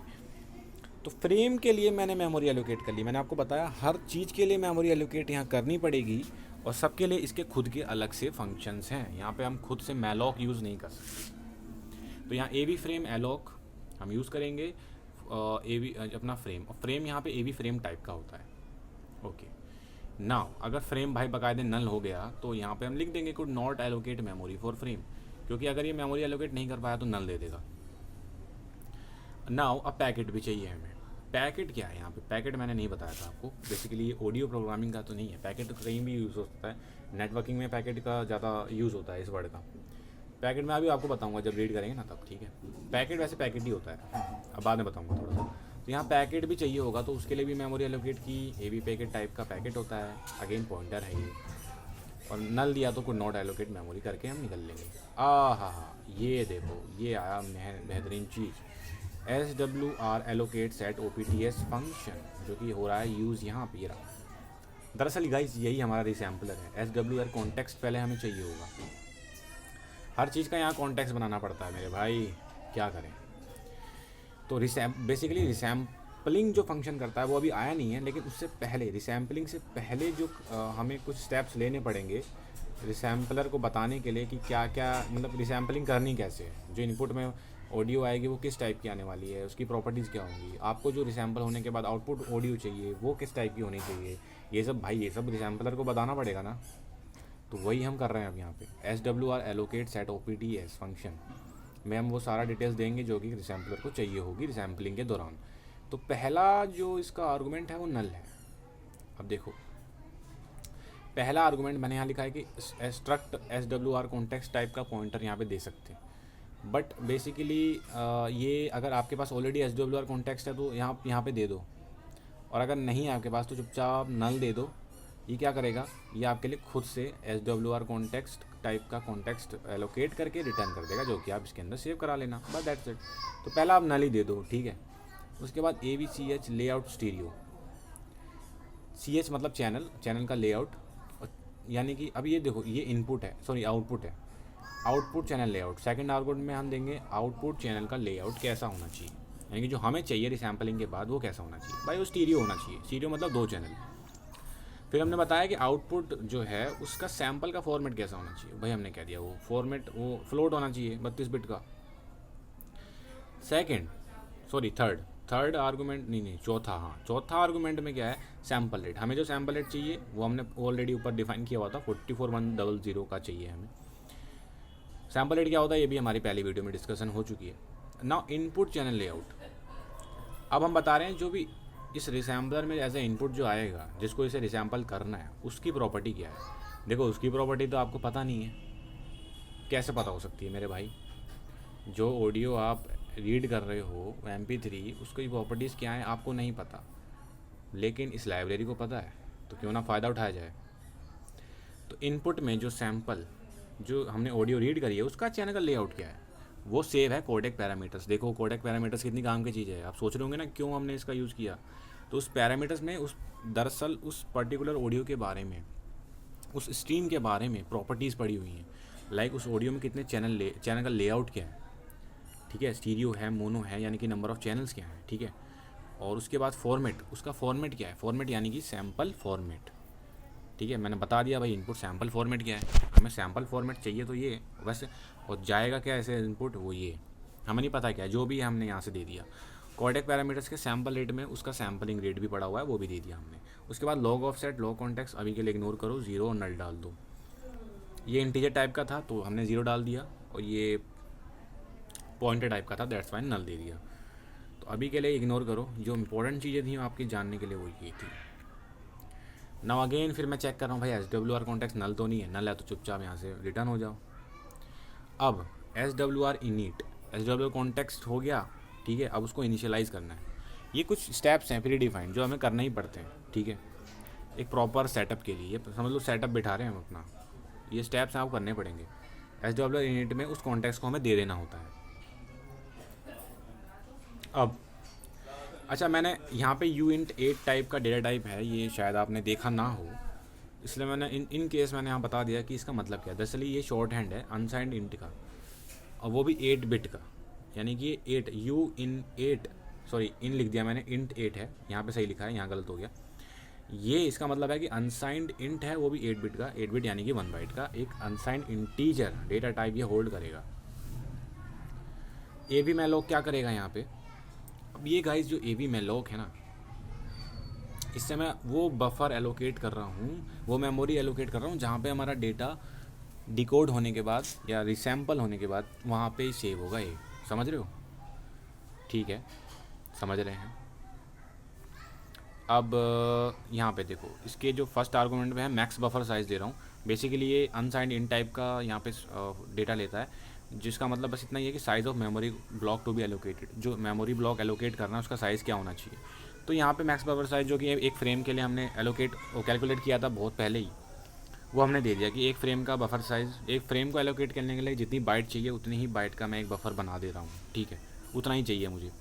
तो फ्रेम के लिए मैंने मेमोरी एलोकेट कर ली। मैंने आपको बताया हर चीज़ के लिए मेमोरी एलोकेट यहाँ करनी पड़ेगी, और सबके लिए इसके खुद के अलग से फंक्शंस हैं। यहाँ पे हम खुद से मैलॉक यूज़ नहीं कर सकते। तो यहाँ ए वी फ्रेम एलॉक हम यूज़ करेंगे, ए वी अपना फ्रेम, और फ्रेम यहाँ पे ए वी फ्रेम टाइप का होता है। ओके नाउ अगर फ्रेम भाई बाकायदे नल हो गया तो यहाँ पे हम लिख देंगे could not allocate memory for frame, क्योंकि अगर ये मेमोरी एलोकेट नहीं कर पाया तो नल दे देगा। नाउ अब पैकेट भी चाहिए हमें। पैकेट क्या है यहाँ पे? पैकेट मैंने नहीं बताया था आपको, बेसिकली ये ऑडियो प्रोग्रामिंग का तो नहीं है। पैकेट तो कहीं भी यूज़ हो सकता है, नेटवर्किंग में पैकेट का ज़्यादा यूज़ होता है इस वर्ड का। पैकेट मैं अभी आपको बताऊंगा जब रीड करेंगे ना तब, ठीक है। पैकेट वैसे पैकेट ही होता है, अब बाद में बताऊंगा थोड़ा सा। तो यहाँ पैकेट भी चाहिए होगा, तो उसके लिए भी मेमोरी एलोकेट की ए वी पैकेट टाइप का पैकेट होता है। अगेन पॉइंटर है ये, और नल दिया तो कुड नॉट एलोकेट मेमोरी करके हम निकल लेंगे। हाँ, ये देखो ये आया बेहतरीन चीज़, SWR allocate set OPTS function, जो कि हो रहा है यूज़ यहाँ पे रहा। दरअसल गाइस यही हमारा रिसैम्पलर है। SWR कॉन्टेक्स्ट पहले हमें चाहिए होगा, हर चीज़ का यहाँ कॉन्टेक्स्ट बनाना पड़ता है मेरे भाई, क्या करें। तो बेसिकली रिसैम्पलिंग जो फंक्शन करता है वो अभी आया नहीं है, लेकिन उससे पहले रिसैम्पलिंग से पहले जो हमें कुछ स्टेप्स लेने पड़ेंगे रिसैम्पलर को बताने के लिए कि क्या क्या, मतलब रिसैम्पलिंग करनी कैसे है, जो इनपुट में ऑडियो आएगी वो किस टाइप की आने वाली है, उसकी प्रॉपर्टीज़ क्या होंगी, आपको जो रिसैम्पल होने के बाद आउटपुट ऑडियो चाहिए वो किस टाइप की होनी चाहिए, ये सब भाई ये सब रिसैम्पलर को बताना पड़ेगा ना। तो वही हम कर रहे हैं अब यहाँ पे। SWR allocate set OPTS function में हम वो सारा डिटेल्स देंगे जो कि रिसैम्पलर को चाहिए होगी रिसैम्पलिंग के दौरान। तो पहला जो इसका आर्गूमेंट है वो नल है। अब देखो पहला आर्गूमेंट मैंने यहाँ लिखा है कि स्ट्रक्ट SWR कॉन्टेक्स्ट टाइप का पॉइंटर यहाँ पे दे सकते हैं, बट बेसिकली ये अगर आपके पास ऑलरेडी SWR कॉन्टेक्स्ट है तो यहाँ पे दे दो, और अगर नहीं है आपके पास तो चुपचाप नल दे दो। ये क्या करेगा, ये आपके लिए खुद से SWR कॉन्टेक्स्ट टाइप का कॉन्टेक्स्ट एलोकेट करके रिटर्न कर देगा, जो कि आप इसके अंदर सेव करा लेना, बस दैट्स इट। तो पहला आप नल ही दे दो, ठीक है। उसके बाद AVCH लेआउट स्टीरियो, CH मतलब चैनल का लेआउट, यानी कि अब ये देखो ये इनपुट है, सॉरी आउटपुट है, output channel layout. Second argument में हम देंगे आउटपुट चैनल का लेआउट कैसा होना चाहिए, यानी कि जो हमें चाहिए रिसैम्पलिंग के बाद वो कैसा होना चाहिए। भाई वो स्टीरियो होना चाहिए, स्टीरियो मतलब 2 चैनल। फिर हमने बताया कि आउटपुट जो है उसका सैम्पल का फॉर्मेट कैसा होना चाहिए। भाई हमने कह दिया वो फॉर्मेट वो फ्लोट होना चाहिए 32 बिट का। थर्ड आर्गूमेंट नहीं चौथा आर्गूमेंट में क्या है, सैम्पल रेट। हमें जो सैम्पल रेट चाहिए वो हमने ऑलरेडी ऊपर डिफाइन किया हुआ था, 44100 का चाहिए हमें। सैम्पल रेट क्या होता है ये भी हमारी पहली वीडियो में डिस्कशन हो चुकी है। नाउ इनपुट चैनल लेआउट, अब हम बता रहे हैं जो भी इस रिसैम्पलर में एज ए इनपुट जो आएगा, जिसको इसे रिसैम्पल करना है, उसकी प्रॉपर्टी क्या है। देखो उसकी प्रॉपर्टी तो आपको पता नहीं है, कैसे पता हो सकती है मेरे भाई। जो ऑडियो आप रीड कर रहे हो MP3, उसकी प्रॉपर्टीज़ क्या है आपको नहीं पता, लेकिन इस लाइब्रेरी को पता है, तो क्यों ना फ़ायदा उठाया जाए। तो इनपुट में जो सैम्पल जो हमने ऑडियो रीड करी है उसका चैनल का लेआउट क्या है, वो सेव है कोडेक पैरामीटर्स। देखो कोडेक पैरामीटर्स कितनी काम की चीज़ है, आप सोच रहे होंगे ना क्यों हमने इसका यूज़ किया। तो उस पैरामीटर्स में दरअसल उस पर्टिकुलर ऑडियो के बारे में, उस स्ट्रीम के बारे में प्रॉपर्टीज़ पड़ी हुई हैं। लाइक उस ऑडियो में कितने चैनल का लेआउट क्या है, ठीक है, स्टीरियो है, मोनो है, यानी कि नंबर ऑफ़ चैनल्स क्या है, ठीक है। और उसके बाद फॉर्मेट, उसका फॉर्मेट क्या है, फॉर्मेट यानी कि सैम्पल फॉर्मेट, ठीक है। मैंने बता दिया भाई इनपुट सैम्पल फॉर्मेट क्या है, हमें सैम्पल फॉर्मेट चाहिए तो ये वैसे, और जाएगा क्या ऐसे इनपुट, वो ये हमें नहीं पता क्या है, जो भी है हमने यहाँ से दे दिया। कोडेक पैरामीटर्स के सैम्पल रेट में उसका सैम्पलिंग रेट भी पड़ा हुआ है, वो भी दे दिया हमने। उसके बाद log of set log context अभी के लिए इग्नोर करो, 0 और नल डाल दो। ये इंटीजर टाइप का था तो हमने 0 डाल दिया, और ये पॉइंटर टाइप का था, दैट्स वाई नल दे दिया। तो अभी के लिए इग्नोर करो, जो इंपॉर्टेंट चीज़ें थी आपकी जानने के लिए वो ये थी। नाउ अगेन फिर मैं चेक कर रहा हूँ भाई SWR कॉन्टेक्स्ट नल तो नहीं है, नल है तो चुपचाप यहाँ से रिटर्न हो जाओ। अब SWR इनिट, SWR कॉन्टेक्स्ट हो गया, ठीक है। अब उसको इनिशियलाइज़ करना है। ये कुछ स्टेप्स हैं प्री डिफाइंड जो हमें करना ही पड़ते हैं, ठीक है, एक प्रॉपर सेटअप के लिए। ये समझ लो सेटअप बिठा रहे हैं हम अपना, ये स्टेप्स आपको करने पड़ेंगे। एस डेवलपर इनिट में उस कॉन्टेक्स्ट को हमें दे देना होता है। अब अच्छा, मैंने यहाँ पे यूइंट 8 टाइप का डेटा टाइप है, ये शायद आपने देखा ना हो, इसलिए मैंने इन केस मैंने यहाँ बता दिया कि इसका मतलब क्या है। दरअसल ये शॉर्ट हैंड है अनसाइंड इंट का, और वो भी 8 बिट का, यानी कि 8 यू इन 8, सॉरी इन लिख दिया मैंने, इंट 8 है, यहाँ पे सही लिखा है, यहाँ गलत हो गया। ये इसका मतलब है कि अनसाइंड इंट है, वो भी 8 बिट का, 8 बिट यानी कि 1 बाइट का एक अनसाइंड इंटीजर डेटा टाइप ये होल्ड करेगा। ए वी मैलॉक क्या करेगा यहाँ पे, अब ये गाइस जो ए वी मैलॉक है ना, इससे मैं वो बफर एलोकेट कर रहा हूँ, वो मेमोरी एलोकेट कर रहा हूँ जहाँ पे हमारा डेटा डिकोड होने के बाद या रिसैम्पल होने के बाद वहाँ पे ही सेव होगा। ये समझ रहे हो? ठीक है, समझ रहे हैं। अब यहाँ पे देखो, इसके जो फर्स्ट आर्गूमेंट में है मैक्स बफर साइज़ दे रहा हूँ। बेसिकली ये अनसाइंड इन टाइप का यहाँ पे डेटा लेता है, जिसका मतलब बस इतना ही है कि size of memory block to be allocated, जो मेमोरी ब्लॉक एलोकेट करना है उसका साइज़ क्या होना चाहिए। तो यहाँ पे मैक्स बफर साइज़ जो कि एक फ्रेम के लिए हमने एलोकेट कैलकुलेट किया था बहुत पहले ही, वो हमने दे दिया कि एक फ्रेम का बफर साइज़, एक फ्रेम को एलोकेट करने के लिए जितनी बाइट चाहिए उतनी ही बाइट का मैं एक बफर बना दे रहा हूँ, ठीक है, उतना ही चाहिए मुझे।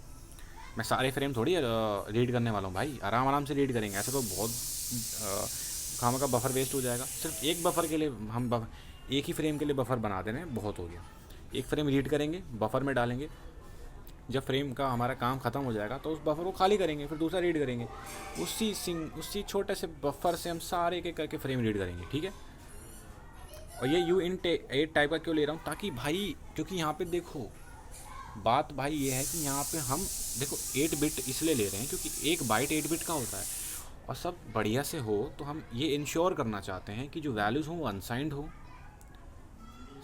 मैं सारे फ्रेम थोड़ी रीड करने वाला हूँ भाई, आराम आराम से रीड करेंगे, ऐसा तो बहुत खामा का बफर वेस्ट हो जाएगा। सिर्फ एक बफर के लिए हम एक ही फ्रेम के लिए बफर बना देना है, बहुत हो गया। एक फ्रेम रीड करेंगे, बफर में डालेंगे, जब फ्रेम का हमारा काम ख़त्म हो जाएगा तो उस बफर को खाली करेंगे, फिर दूसरा रीड करेंगे, उसी छोटे से बफर से हम सारे एक एक करके फ्रेम रीड करेंगे, ठीक है। और ये यूइंट 8 टाइप का क्यों ले रहा हूँ, ताकि भाई, क्योंकि यहाँ पे देखो बात भाई ये है कि यहाँ पे हम देखो 8 बिट इसलिए ले रहे हैं क्योंकि एक बाइट 8 बिट का होता है, और सब बढ़िया से हो तो हम ये इंश्योर करना चाहते हैं कि जो वैल्यूज़ हों वो अनसाइंड हो,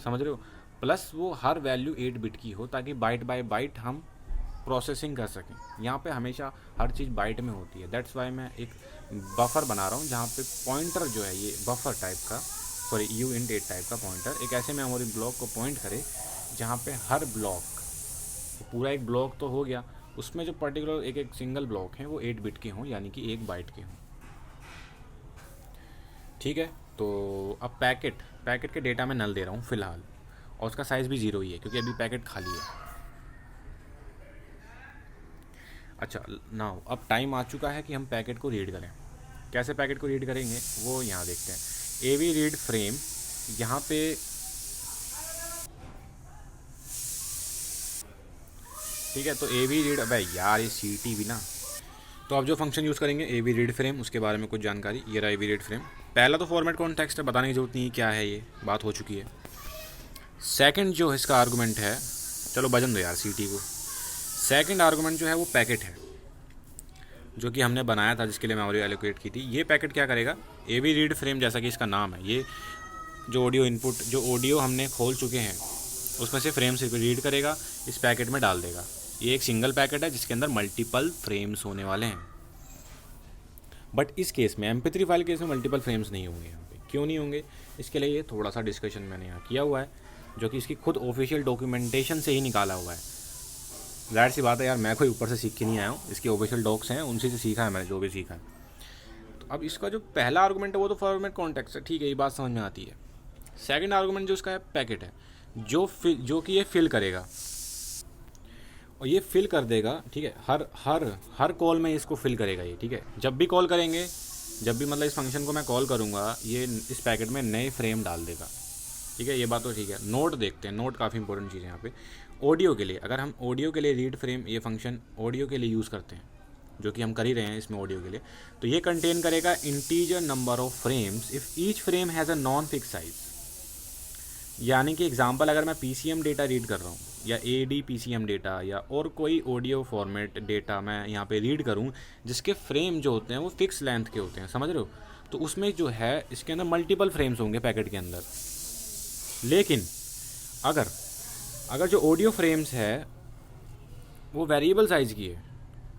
समझ रहे हो, प्लस वो हर वैल्यू 8 बिट की हो ताकि बाइट बाय बाइट हम प्रोसेसिंग कर सकें। यहाँ पे हमेशा हर चीज़ बाइट में होती है, दैट्स वाई मैं एक बफर बना रहा हूँ जहाँ पे पॉइंटर जो है ये बफर टाइप का, सॉरी यूइंट 8 टाइप का पॉइंटर एक ऐसे मेमोरी ब्लॉक को पॉइंट करे जहाँ पे हर ब्लॉक, पूरा एक ब्लॉक तो हो गया, उसमें जो पर्टिकुलर एक एक सिंगल ब्लॉक हैं वो 8 बिट के हों, यानी कि 1 बाइट के हों, ठीक है। तो अब पैकेट के डेटा में नल दे रहा हूँ फ़िलहाल, और उसका साइज़ भी 0 ही है क्योंकि अभी पैकेट खाली है। अच्छा नाउ अब टाइम आ चुका है कि हम पैकेट को रीड करें। कैसे पैकेट को रीड करेंगे वो यहाँ देखते हैं। ए वी रीड फ्रेम, यहाँ पे ठीक है, तो ए वी रीड, अबे यार ये सी टी भी ना, तो अब जो फंक्शन यूज़ करेंगे ए वी रीड फ्रेम, उसके बारे में कुछ जानकारी, ये रहा ए वी रीड फ्रेम। पहला तो फॉर्मेट कॉन्टेक्स्ट है, बताने की जरूरत नहीं क्या है, ये बात हो चुकी है। सेकंड जो इसका आर्गूमेंट है, चलो बजन दो यार सी टी को, सेकंड आर्गूमेंट जो है वो पैकेट है जो कि हमने बनाया था, जिसके लिए मेमोरी एलोकेट की थी। ये पैकेट क्या करेगा, ए वी रीड फ्रेम जैसा कि इसका नाम है, ये जो ऑडियो इनपुट, जो ऑडियो हमने खोल चुके हैं उसमें से फ्रेम से रीड करेगा, इस पैकेट में डाल देगा। ये एक सिंगल पैकेट है जिसके अंदर मल्टीपल फ्रेम्स होने वाले हैं, बट इस केस में MP3 फाइल केस में मल्टीपल फ्रेम्स नहीं होंगे। यहाँ पे क्यों नहीं होंगे, इसके लिए ये थोड़ा सा डिस्कशन मैंने यहाँ किया हुआ है, जो कि इसकी खुद ऑफिशियल डॉक्यूमेंटेशन से ही निकाला हुआ है। जाहिर सी बात है यार, मैं कोई ऊपर से सीख के नहीं आया हूँ, इसके ऑफिशियल डॉक्स हैं, उनसे से सीखा है मैंने जो भी सीखा है। तो अब इसका जो पहला आर्गूमेंट है वो तो फॉर्मेट कॉन्टेक्स्ट है, ठीक है, ये बात समझ में आती है। सेकंड आर्गूमेंट जो इसका है पैकेट है, जो कि ये फिल करेगा, और ये फिल कर देगा, ठीक है, हर कॉल में इसको फिल करेगा ये, ठीक है। जब भी कॉल करेंगे, जब भी मतलब इस फंक्शन को मैं कॉल करूँगा, ये इस पैकेट में नए फ्रेम डाल देगा, ठीक है, ये बात तो ठीक है। नोट देखते हैं, नोट काफ़ी इंपॉर्टेंट चीज़ है यहाँ पे। ऑडियो के लिए, अगर हम ऑडियो के लिए रीड फ्रेम, ये फंक्शन ऑडियो के लिए यूज़ करते हैं, जो कि हम कर ही रहे हैं इसमें ऑडियो के लिए, तो ये कंटेन करेगा integer number of frames if each frame has a non fix size. यानी कि एग्जांपल, अगर मैं PCM डेटा रीड कर रहा हूँ या AD PCM डेटा या और कोई ऑडियो फॉर्मेट डेटा मैं यहाँ पे रीड करूँ जिसके फ्रेम जो होते हैं वो फिक्स लेंथ के होते हैं, समझ रहे हो, तो उसमें जो है इसके अंदर मल्टीपल फ्रेम्स होंगे पैकेट के अंदर। लेकिन अगर जो ऑडियो फ्रेम्स है वो वेरिएबल साइज़ की है,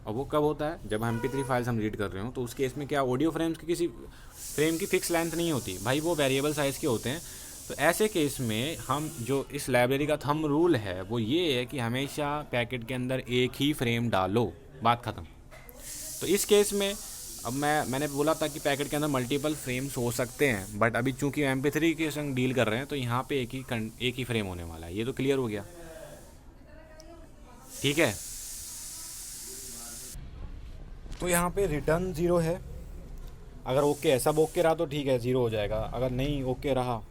और वो कब होता है, जब MP3 फाइल्स हम रीड कर रहे हो, तो उस केस में क्या ऑडियो फ्रेम्स की किसी फ्रेम की फ़िक्स लेंथ नहीं होती भाई, वो वेरिएबल साइज़ के होते हैं। तो ऐसे केस में हम जो इस लाइब्रेरी का थंब रूल है वो ये है कि हमेशा पैकेट के अंदर एक ही फ्रेम डालो, बात ख़त्म। तो इस केस में अब मैंने बोला था कि पैकेट के अंदर मल्टीपल फ्रेम्स हो सकते हैं, बट अभी चूंकि MP3 के संग डील कर रहे हैं तो यहाँ पे एक ही फ्रेम होने वाला है। ये तो क्लियर हो गया, ठीक है। तो यहाँ पे रिटर्न 0 है। अगर ओके सब ओके रहा तो ठीक है 0 हो जाएगा, अगर नहीं ओके रहा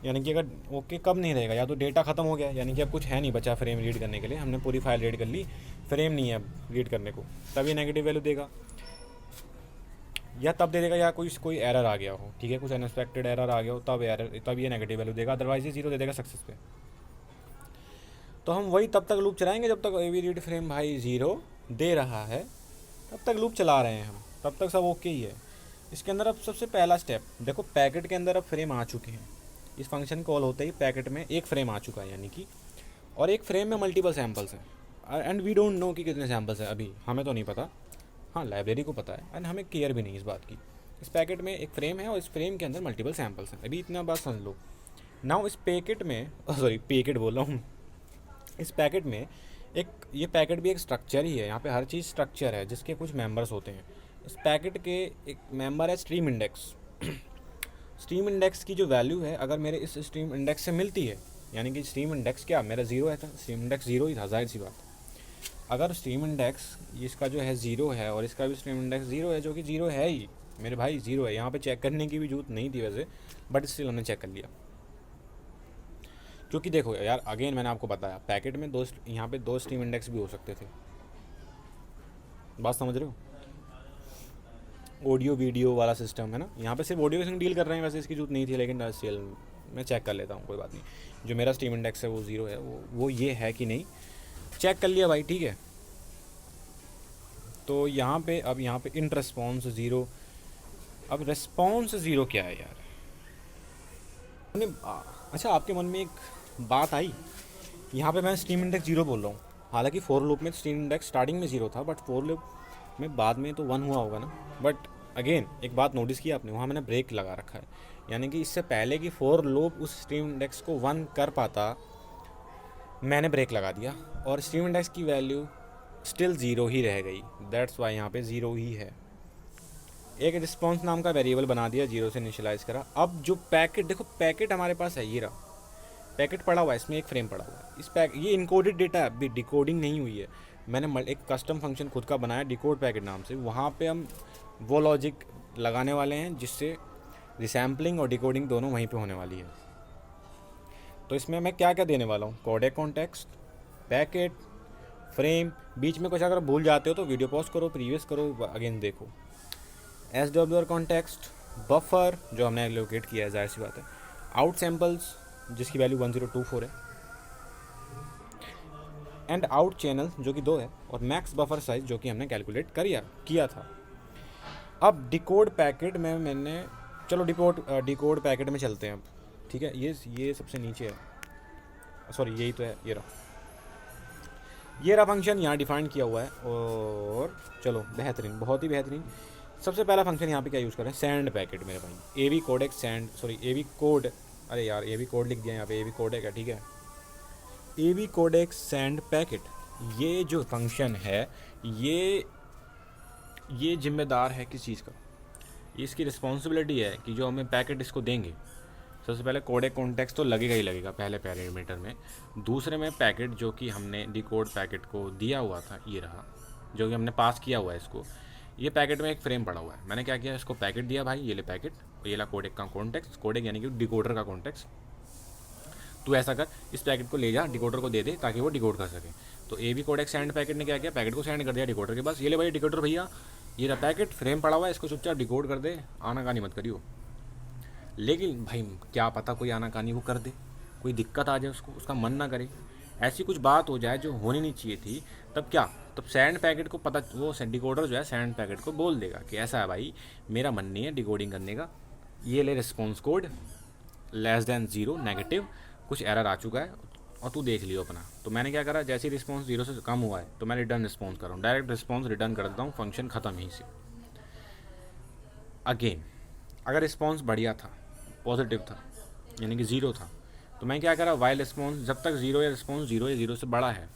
यानी कि अगर ओके कब नहीं रहेगा, या तो डेटा ख़त्म हो गया यानी कि अब कुछ है नहीं बचा फ्रेम रीड करने के लिए, हमने पूरी फाइल रीड कर ली, फ्रेम नहीं है अब रीड करने को, तब ये नेगेटिव वैल्यू देगा, या तब दे देगा या कोई एरर आ गया हो, ठीक है, कुछ अनएक्सपेक्टेड एरर आ गया हो तब ये नेगेटिव वैल्यू देगा, अदरवाइज ये 0 दे देगा सक्सेस पे। तो हम वही तब तक लूप चलाएंगे जब तक एवी रीड फ्रेम भाई 0 दे रहा है, तब तक लूप चला रहे हैं हम, तब तक सब ओके ही है। इसके अंदर अब सबसे पहला स्टेप देखो, पैकेट के अंदर अब फ्रेम आ चुके हैं, इस फंक्शन कॉल होते ही पैकेट में एक फ्रेम आ चुका है यानी कि, और एक फ्रेम में मल्टीपल सैम्पल्स हैं एंड वी डोंट नो कि कितने सैम्पल्स हैं, अभी हमें तो नहीं पता, हाँ लाइब्रेरी को पता है एंड हमें केयर भी नहीं इस बात की। इस पैकेट में एक फ्रेम है और इस फ्रेम के अंदर मल्टीपल सैम्पल्स हैं, अभी इतना बात समझ लो। नाउ इस पैकेट में पैकेट बोल रहा हूँ, इस पैकेट में ये पैकेट भी एक स्ट्रक्चर ही है, यहाँ पे हर चीज़ स्ट्रक्चर है जिसके कुछ मेंबर्स होते हैं। इस पैकेट के एक मेंबर है स्ट्रीम इंडेक्स। स्ट्रीम इंडेक्स की जो वैल्यू है अगर मेरे इस स्ट्रीम इंडेक्स से मिलती है, यानी कि स्ट्रीम इंडेक्स क्या मेरा 0 है था, स्ट्रीम इंडेक्स 0 ही था, जाहिर सी बात। अगर स्ट्रीम इंडेक्स इसका जो है 0 है और इसका भी स्ट्रीम इंडेक्स 0 है, जो कि 0 है ही मेरे भाई, 0 है, यहाँ पे चेक करने की भी जरूरत नहीं थी वैसे, बट स्टिल हमने चेक कर लिया। क्योंकि देखो यार अगेन मैंने आपको बताया पैकेट में यहाँ पे 2 स्ट्रीम इंडेक्स भी हो सकते थे, बात समझ रहे हो, ऑडियो वीडियो वाला सिस्टम है ना, यहाँ पे सिर्फ ऑडियो के संग डील कर रहे हैं, वैसे इसकी जरूरत नहीं थी, लेकिन स्टिल मैं चेक कर लेता हूँ, कोई बात नहीं। जो मेरा स्ट्रीम इंडेक्स है वो 0 है, वो ये है कि नहीं, चेक कर लिया भाई, ठीक है। तो यहाँ पे अब यहाँ पे इंट रेस्पॉन्स 0, अब रेस्पॉन्स 0 क्या है यार, अच्छा आपके मन में एक बात आई, यहाँ पे मैं स्ट्रीम इंडेक्स 0 बोल रहा हूँ, हालांकि फॉर लूप में स्ट्रीम इंडेक्स स्टार्टिंग में 0 था, बट फॉर लूप में बाद में तो 1 हुआ होगा ना। बट अगेन एक बात नोटिस की आपने, वहाँ मैंने ब्रेक लगा रखा है, यानी कि इससे पहले कि फॉर लूप उस स्ट्रीम इंडेक्स को 1 कर पाता, मैंने ब्रेक लगा दिया और स्ट्रीम इंडेक्स की वैल्यू स्टिल 0 ही रह गई, दैट्स वाई यहाँ पे 0 ही है। एक रिस्पॉन्स नाम का वेरिएबल बना दिया, 0 से इनिशियलाइज करा। अब जो पैकेट देखो, पैकेट हमारे पास है, ये रहा पैकेट पड़ा हुआ है, इसमें एक फ्रेम पड़ा हुआ है, इस ये इनकोडेड डेटा है, अभी डिकोडिंग नहीं हुई है, मैंने एक कस्टम फंक्शन खुद का बनाया डिकोड पैकेट नाम से, वहाँ पे हम वो लॉजिक लगाने वाले हैं जिससे रिसैम्पलिंग और डिकोडिंग दोनों वहीं पे होने वाली है। तो इसमें मैं क्या क्या देने वाला हूँ, कोडेक कॉन्टेक्स्ट, पैकेट, फ्रेम, बीच में कुछ अगर भूल जाते हो तो वीडियो पॉज करो, प्रीवियस करो, अगेन देखो, SWR कॉन्टेक्स्ट, बफर जो हमने एलोकेट किया है, जाहिर सी बात है, आउट सैम्पल्स जिसकी वैल्यू 1024 है, एंड आउट चैनल जो कि 2 है, और मैक्स बफर साइज जो कि हमने कैलकुलेट किया था। अब डिकोड पैकेट में मैंने, चलो डिकोड पैकेट में चलते हैं अब, ठीक है। ये सबसे नीचे है, सॉरी यही तो है, ये रहा फंक्शन यहाँ डिफाइन किया हुआ है, और चलो बेहतरीन, बहुत ही बेहतरीन। सबसे पहला फंक्शन यहाँ पे क्या यूज़ कर रहे हैं, सेंड पैकेट मेरे भाई, AV codec send, sorry AV code, अरे यार AV कोड लिख दिया यहाँ पे, AV कोडेक है, ठीक है, AV कोडेक सेंड पैकेट। ये जो फंक्शन है ये जिम्मेदार है किस चीज़ का, इसकी रिस्पॉन्सिबिलिटी है कि जो हमें पैकेट इसको देंगे, सबसे पहले कोडेक कॉन्टेक्स्ट तो लगेगा ही लगेगा पहले पैरामीटर में, दूसरे में पैकेट जो कि हमने डिकोड पैकेट को दिया हुआ था, ये रहा जो कि हमने पास किया हुआ है इसको, ये पैकेट में एक फ्रेम पड़ा हुआ है, मैंने क्या किया, इसको पैकेट दिया भाई, ये ले पैकेट, और ये ला कोडेक का कॉन्टेक्स्ट, कोडेक यानी कि डिकोडर का कॉन्टेक्स्ट, तू ऐसा कर इस पैकेट को ले जा डिकोडर को दे दे ताकि वो डिकोड कर सके। तो AV कोडेक सेंड पैकेट ने क्या किया, पैकेट को सेंड कर दिया डिकोडर के पास, ये ले भाई डिकोडर भैया, ये रहा पैकेट, फ्रेम पड़ा हुआ है, इसको चुपचाप डिकोड कर दे, आनाकानी मत करियो। लेकिन भाई क्या पता कोई आनाकानी वो कर दे, कोई दिक्कत आ जाए उसको, उसका मन ना करे, ऐसी कुछ बात हो जाए जो होनी नहीं चाहिए थी, तब क्या, तब सेंड पैकेट को पता, वो डिकोडर जो है सेंड पैकेट को बोल देगा कि ऐसा है भाई, मेरा मन नहीं है डिकोडिंग करने का, ये ले रिस्पॉन्स कोड <0 नेगेटिव, कुछ एरर आ चुका है और तू देख लियो अपना। तो मैंने क्या करा, जैसे ही रिस्पॉन्स 0 से कम हुआ है तो मैं रिटर्न रिस्पॉन्स कर रहा हूँ, डायरेक्ट रिस्पॉन्स रिटर्न कर देता हूँ, फंक्शन ख़त्म यहीं से। अगेन अगर रिस्पॉन्स बढ़िया था, पॉजिटिव था, यानी कि 0 था, तो मैं क्या करा, वाइल रिस्पॉन्स जब तक 0 या रिस्पॉन्स 0 या 0 से बड़ा है,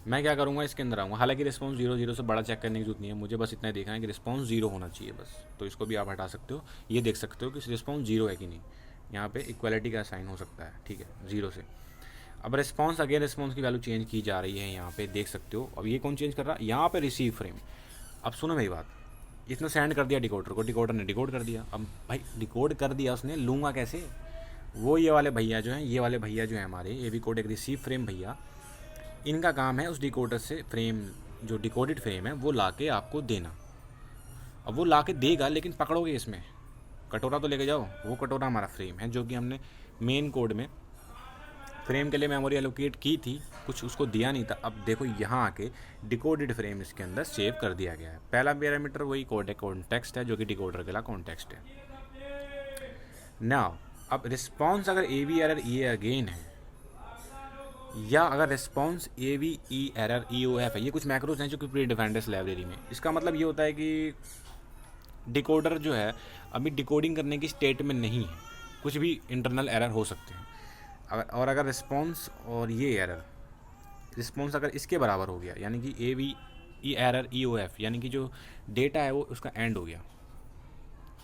मैं क्या करूँगा, इसके अंदर आऊँगा। हालांकि रिस्पॉन्स 0 से बड़ा चेक करने की जरूरत नहीं है, मुझे बस इतना ही देखना है कि रिस्पॉन्स 0 होना चाहिए बस। तो इसको भी आप हटा सकते हो, ये देख सकते हो कि रिस्पॉन्स 0 है कि नहीं। यहाँ पे इक्वालिटी का साइन हो सकता है, ठीक है, 0 से। अब रिस्पॉन्स, अगेन रिस्पॉन्स की वैल्यू चेंज की जा रही है, यहाँ पे देख सकते हो। अब ये कौन चेंज कर रहा है, यहाँ पे रिसीव फ्रेम। अब सुनो मेरी बात, इसने सेंड कर दिया डिकोडर को, डिकोडर ने डिकोड कर दिया। अब भाई डिकोड कर दिया उसने, लूँगा कैसे? वो ये वाले भैया जो हैं, ये वाले भैया जो हैं हमारे एवी कोड एक रिसीव फ्रेम भैया, इनका काम है उस डिकोडर से फ्रेम, जो डिकोडेड फ्रेम है वो ला के आपको देना। अब वो ला के देगा, लेकिन पकड़ोगे इसमें कटोरा तो लेके जाओ। वो कटोरा हमारा फ्रेम है, जो कि हमने मेन कोड में फ्रेम के लिए मेमोरी एलोकेट की थी, कुछ उसको दिया नहीं था। अब देखो यहाँ आके डिकोडेड फ्रेम इसके अंदर सेव कर दिया गया है। पहला पैरामीटर वही कोड है, कॉन्टेक्स्ट है, जो कि डिकोडर के लिए कॉन्टेक्स्ट है। नाउ अब रिस्पॉन्स अगर A V error E again है, या अगर response A V E error E O F है, ये कुछ मैक्रोज हैं जो कि प्री डिफाइंड है लाइब्रेरी में। इसका मतलब ये होता है कि डिकोडर जो है अभी डिकोडिंग करने की स्टेट में नहीं है, कुछ भी इंटरनल एरर हो सकते हैं। अगर रिस्पॉन्स और ये एरर, रिस्पॉन्स अगर इसके बराबर हो गया, यानी कि A V E error E O F, यानी कि जो डेटा है वो उसका एंड हो गया,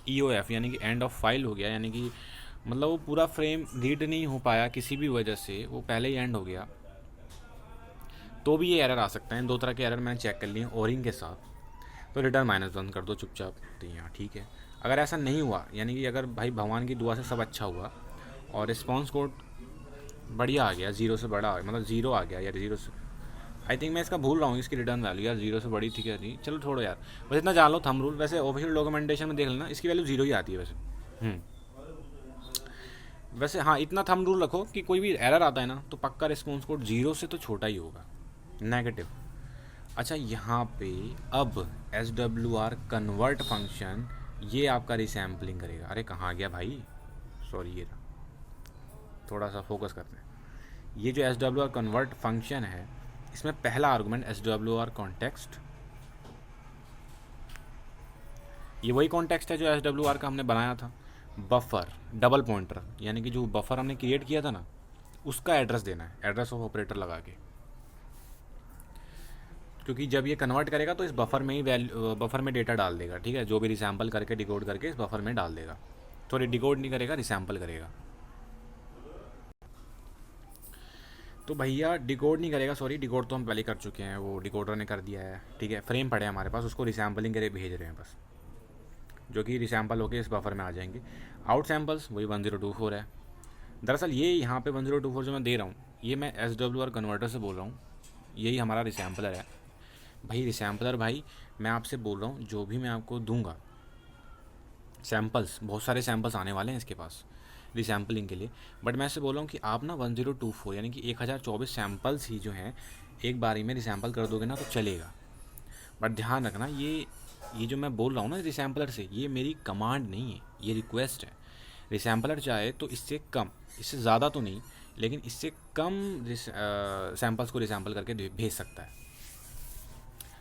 ई ओ एफ यानी कि एंड ऑफ फाइल हो गया, यानी कि मतलब वो पूरा फ्रेम रीड नहीं हो पाया किसी भी वजह से, वो पहले ही एंड हो गया, तो भी ये एरर आ सकते हैं। 2 तरह के एरर मैंने चेक कर लिए ओरिंग के साथ। तो रिटर्न -1 कर दो चुपचाप, तो यहाँ ठीक है। अगर ऐसा नहीं हुआ, यानी कि अगर भाई भगवान की दुआ से सब अच्छा हुआ और रिस्पॉन्स कोड बढ़िया आ गया, 0 से बड़ा, मतलब 0 आ गया यार, 0 से, आई थिंक मैं इसका भूल रहा हूँ इसकी रिटर्न वैल्यू यार, 0 से बड़ी थी क्या नहीं, चलो छोड़ो यार, बस इतना जान लो थंब रूल। वैसे ऑफिशियल डॉक्यूमेंटेशन में देख लेना, इसकी वैल्यू 0 ही आती है वैसे। वैसे हाँ, इतना थंब रूल रखो कि कोई भी एरर आता है ना तो पक्का रिस्पॉन्स कोड 0 से तो छोटा ही होगा, नेगेटिव। अच्छा, यहाँ पे अब SWR कन्वर्ट फंक्शन ये आपका रिसैम्पलिंग करेगा। अरे कहाँ गया भाई, सॉरी, ये थोड़ा सा फोकस करते हैं। ये जो SWR कन्वर्ट फंक्शन है, इसमें पहला आर्गुमेंट SWR कॉन्टेक्स्ट, ये वही कॉन्टेक्स्ट है जो SWR का हमने बनाया था। बफर डबल पॉइंटर, यानी कि जो बफर हमने क्रिएट किया था ना, उसका एड्रेस देना है, एड्रेस ऑफ ऑपरेटर लगा के, क्योंकि जब ये कन्वर्ट करेगा तो इस बफर में ही बफर में डेटा डाल देगा, ठीक है, जो भी रिसैम्पल करके डिकोड करके इस बफर में डाल देगा। सॉरी, डिकोड नहीं करेगा, रिसैम्पल करेगा। तो भैया डिकोड नहीं करेगा, सॉरी, डिकोड तो हम पहले कर चुके हैं, वो डिकोडर ने कर दिया है, ठीक है। फ्रेम पड़े हमारे पास, उसको रिसैम्पलिंग के लिए भेज रहे हैं बस, जो कि रिसैम्पल होकर इस बफर में आ जाएंगे। आउट सैम्पल्स वही 1024 है। दरअसल ये यहाँ पे 1024 जो मैं दे रहा हूँ, ये मैं SWR कन्वर्टर से बोल रहा हूँ, यही हमारा रिसैम्पलर है भाई। रिसैम्पलर भाई, मैं आपसे बोल रहा हूँ, जो भी मैं आपको दूंगा सैम्पल्स, बहुत सारे सैम्पल्स आने वाले हैं इसके पास रिसैम्पलिंग के लिए, बट मैं ऐसे बोल रहा हूँ कि आप ना 1024 यानी कि 1024 सैम्पल्स ही जो हैं एक बारी में रिसैम्पल कर दोगे ना तो चलेगा। बट ध्यान रखना, ये जो मैं बोल रहा हूँ ना रिसैम्पलर से, ये मेरी कमांड नहीं है, ये रिक्वेस्ट है। रिसैम्पलर चाहे तो इससे कम, इससे ज़्यादा तो नहीं, लेकिन इससे कम सैम्पल्स को रिसैम्पल करके भेज सकता है।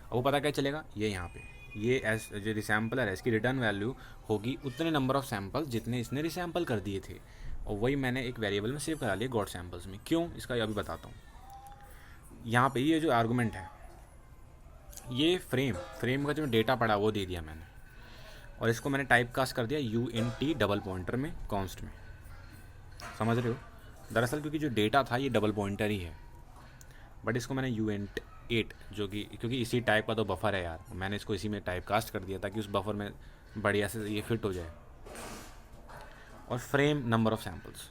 अब वो पता क्या चलेगा, ये यहाँ पे ये जो रिसैम्पलर है इसकी रिटर्न वैल्यू होगी उतने नंबर ऑफ सैम्पल्स जितने इसने रिसैम्पल कर दिए थे, और वही मैंने एक वेरिएबल में सेव करा लिया गॉट सैम्पल्स में। क्यों, इसका अभी बताता हूँ। यहाँ पे ये जो आर्गूमेंट है, ये फ्रेम का जो डेटा पड़ा वो दे दिया मैंने, और इसको मैंने टाइप कास्ट कर दिया UNT डबल पॉइंटर में, कॉन्स्ट में, समझ रहे हो। दरअसल क्योंकि जो डेटा था ये डबल पॉइंटर ही है, बट इसको मैंने UNT8, जो कि क्योंकि इसी टाइप का तो बफर है यार, मैंने इसको इसी में टाइप कास्ट कर दिया ताकि उस बफर में बढ़िया से ये फिट हो जाए। और फ्रेम नंबर ऑफ सैम्पल्स,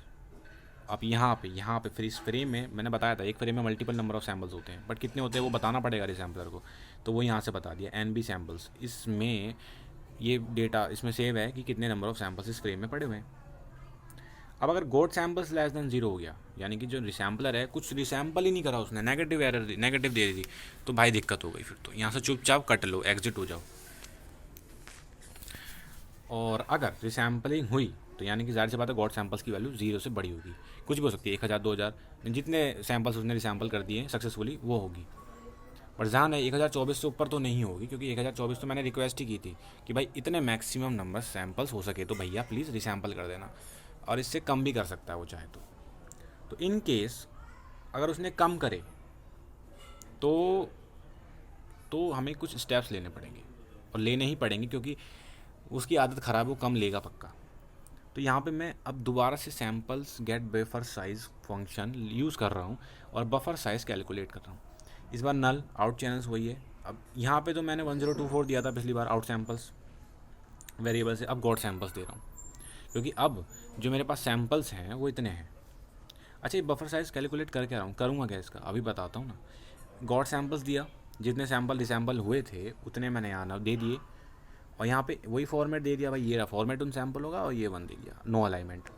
अब यहाँ पे फ्रीज फ्रेम में मैंने बताया था एक फ्रेम में मल्टीपल नंबर ऑफ सैम्पल्स होते हैं, बट कितने होते हैं वो बताना पड़ेगा रिसैम्पलर को, तो वो यहाँ से बता दिया NB सैम्पल्स। इसमें ये डेटा इसमें सेव है कि कितने नंबर ऑफ सैम्पल्स इस फ्रेम में पड़े हुए हैं। अब अगर गॉट सैम्पल्स लेस देन 0 हो गया, यानी कि जो रिसैम्पलर है कुछ रिसैम्पल ही नहीं करा उसने, नेगेटिव दे दी, तो भाई दिक्कत हो गई। फिर तो यहाँ से चुपचाप कट लो, एग्जिट हो जाओ। और अगर रिसैम्पलिंग हुई तो यानी कि ज़ाहिर सी बात है गॉट सैम्पल्स की वैल्यू 0 से बड़ी होगी, कुछ भी हो सकती है, 1000 2000, जितने सैम्पल्स उसने रिसैम्पल कर दिए सक्सेसफुली वो होगी। पर ध्यान है 1024 से ऊपर तो नहीं होगी, क्योंकि 1024 तो मैंने रिक्वेस्ट ही की थी कि भाई इतने मैक्सिमम नंबर सैम्पल्स हो सके तो भैया प्लीज़ रिसैम्पल कर देना, और इससे कम भी कर सकता है वो चाहे तो इन केस अगर उसने कम करे तो हमें कुछ स्टेप्स लेने पड़ेंगे, और लेने ही पड़ेंगे क्योंकि उसकी आदत ख़राब है, वो कम लेगा पक्का। तो यहाँ पे मैं अब दोबारा से samples get buffer size function use कर रहा हूँ और बफर साइज़ कैलकुलेट कर रहा हूँ। इस बार नल आउट चैनल्स वही है। अब यहाँ पे तो मैंने 1024 दिया था पिछली बार आउट सैम्पल्स वेरिएबल से, अब गॉड सैम्पल्स दे रहा हूँ क्योंकि अब जो मेरे पास सैम्पल्स हैं वो इतने हैं। अच्छा, ये बफर साइज़ कैलकुलेट करके आ रहा हूँ, करूँगा क्या इसका अभी बताता हूँ ना। गॉड सैम्पल्स दिया, जितने सैम्पल रिसैम्पल हुए थे उतने मैंने यहाँ दे दिए, और यहाँ पे वही फॉर्मेट दे दिया भाई, ये रहा फॉर्मेट उन सैम्पल होगा, और ये वन दे दिया नो अलाइनमेंट।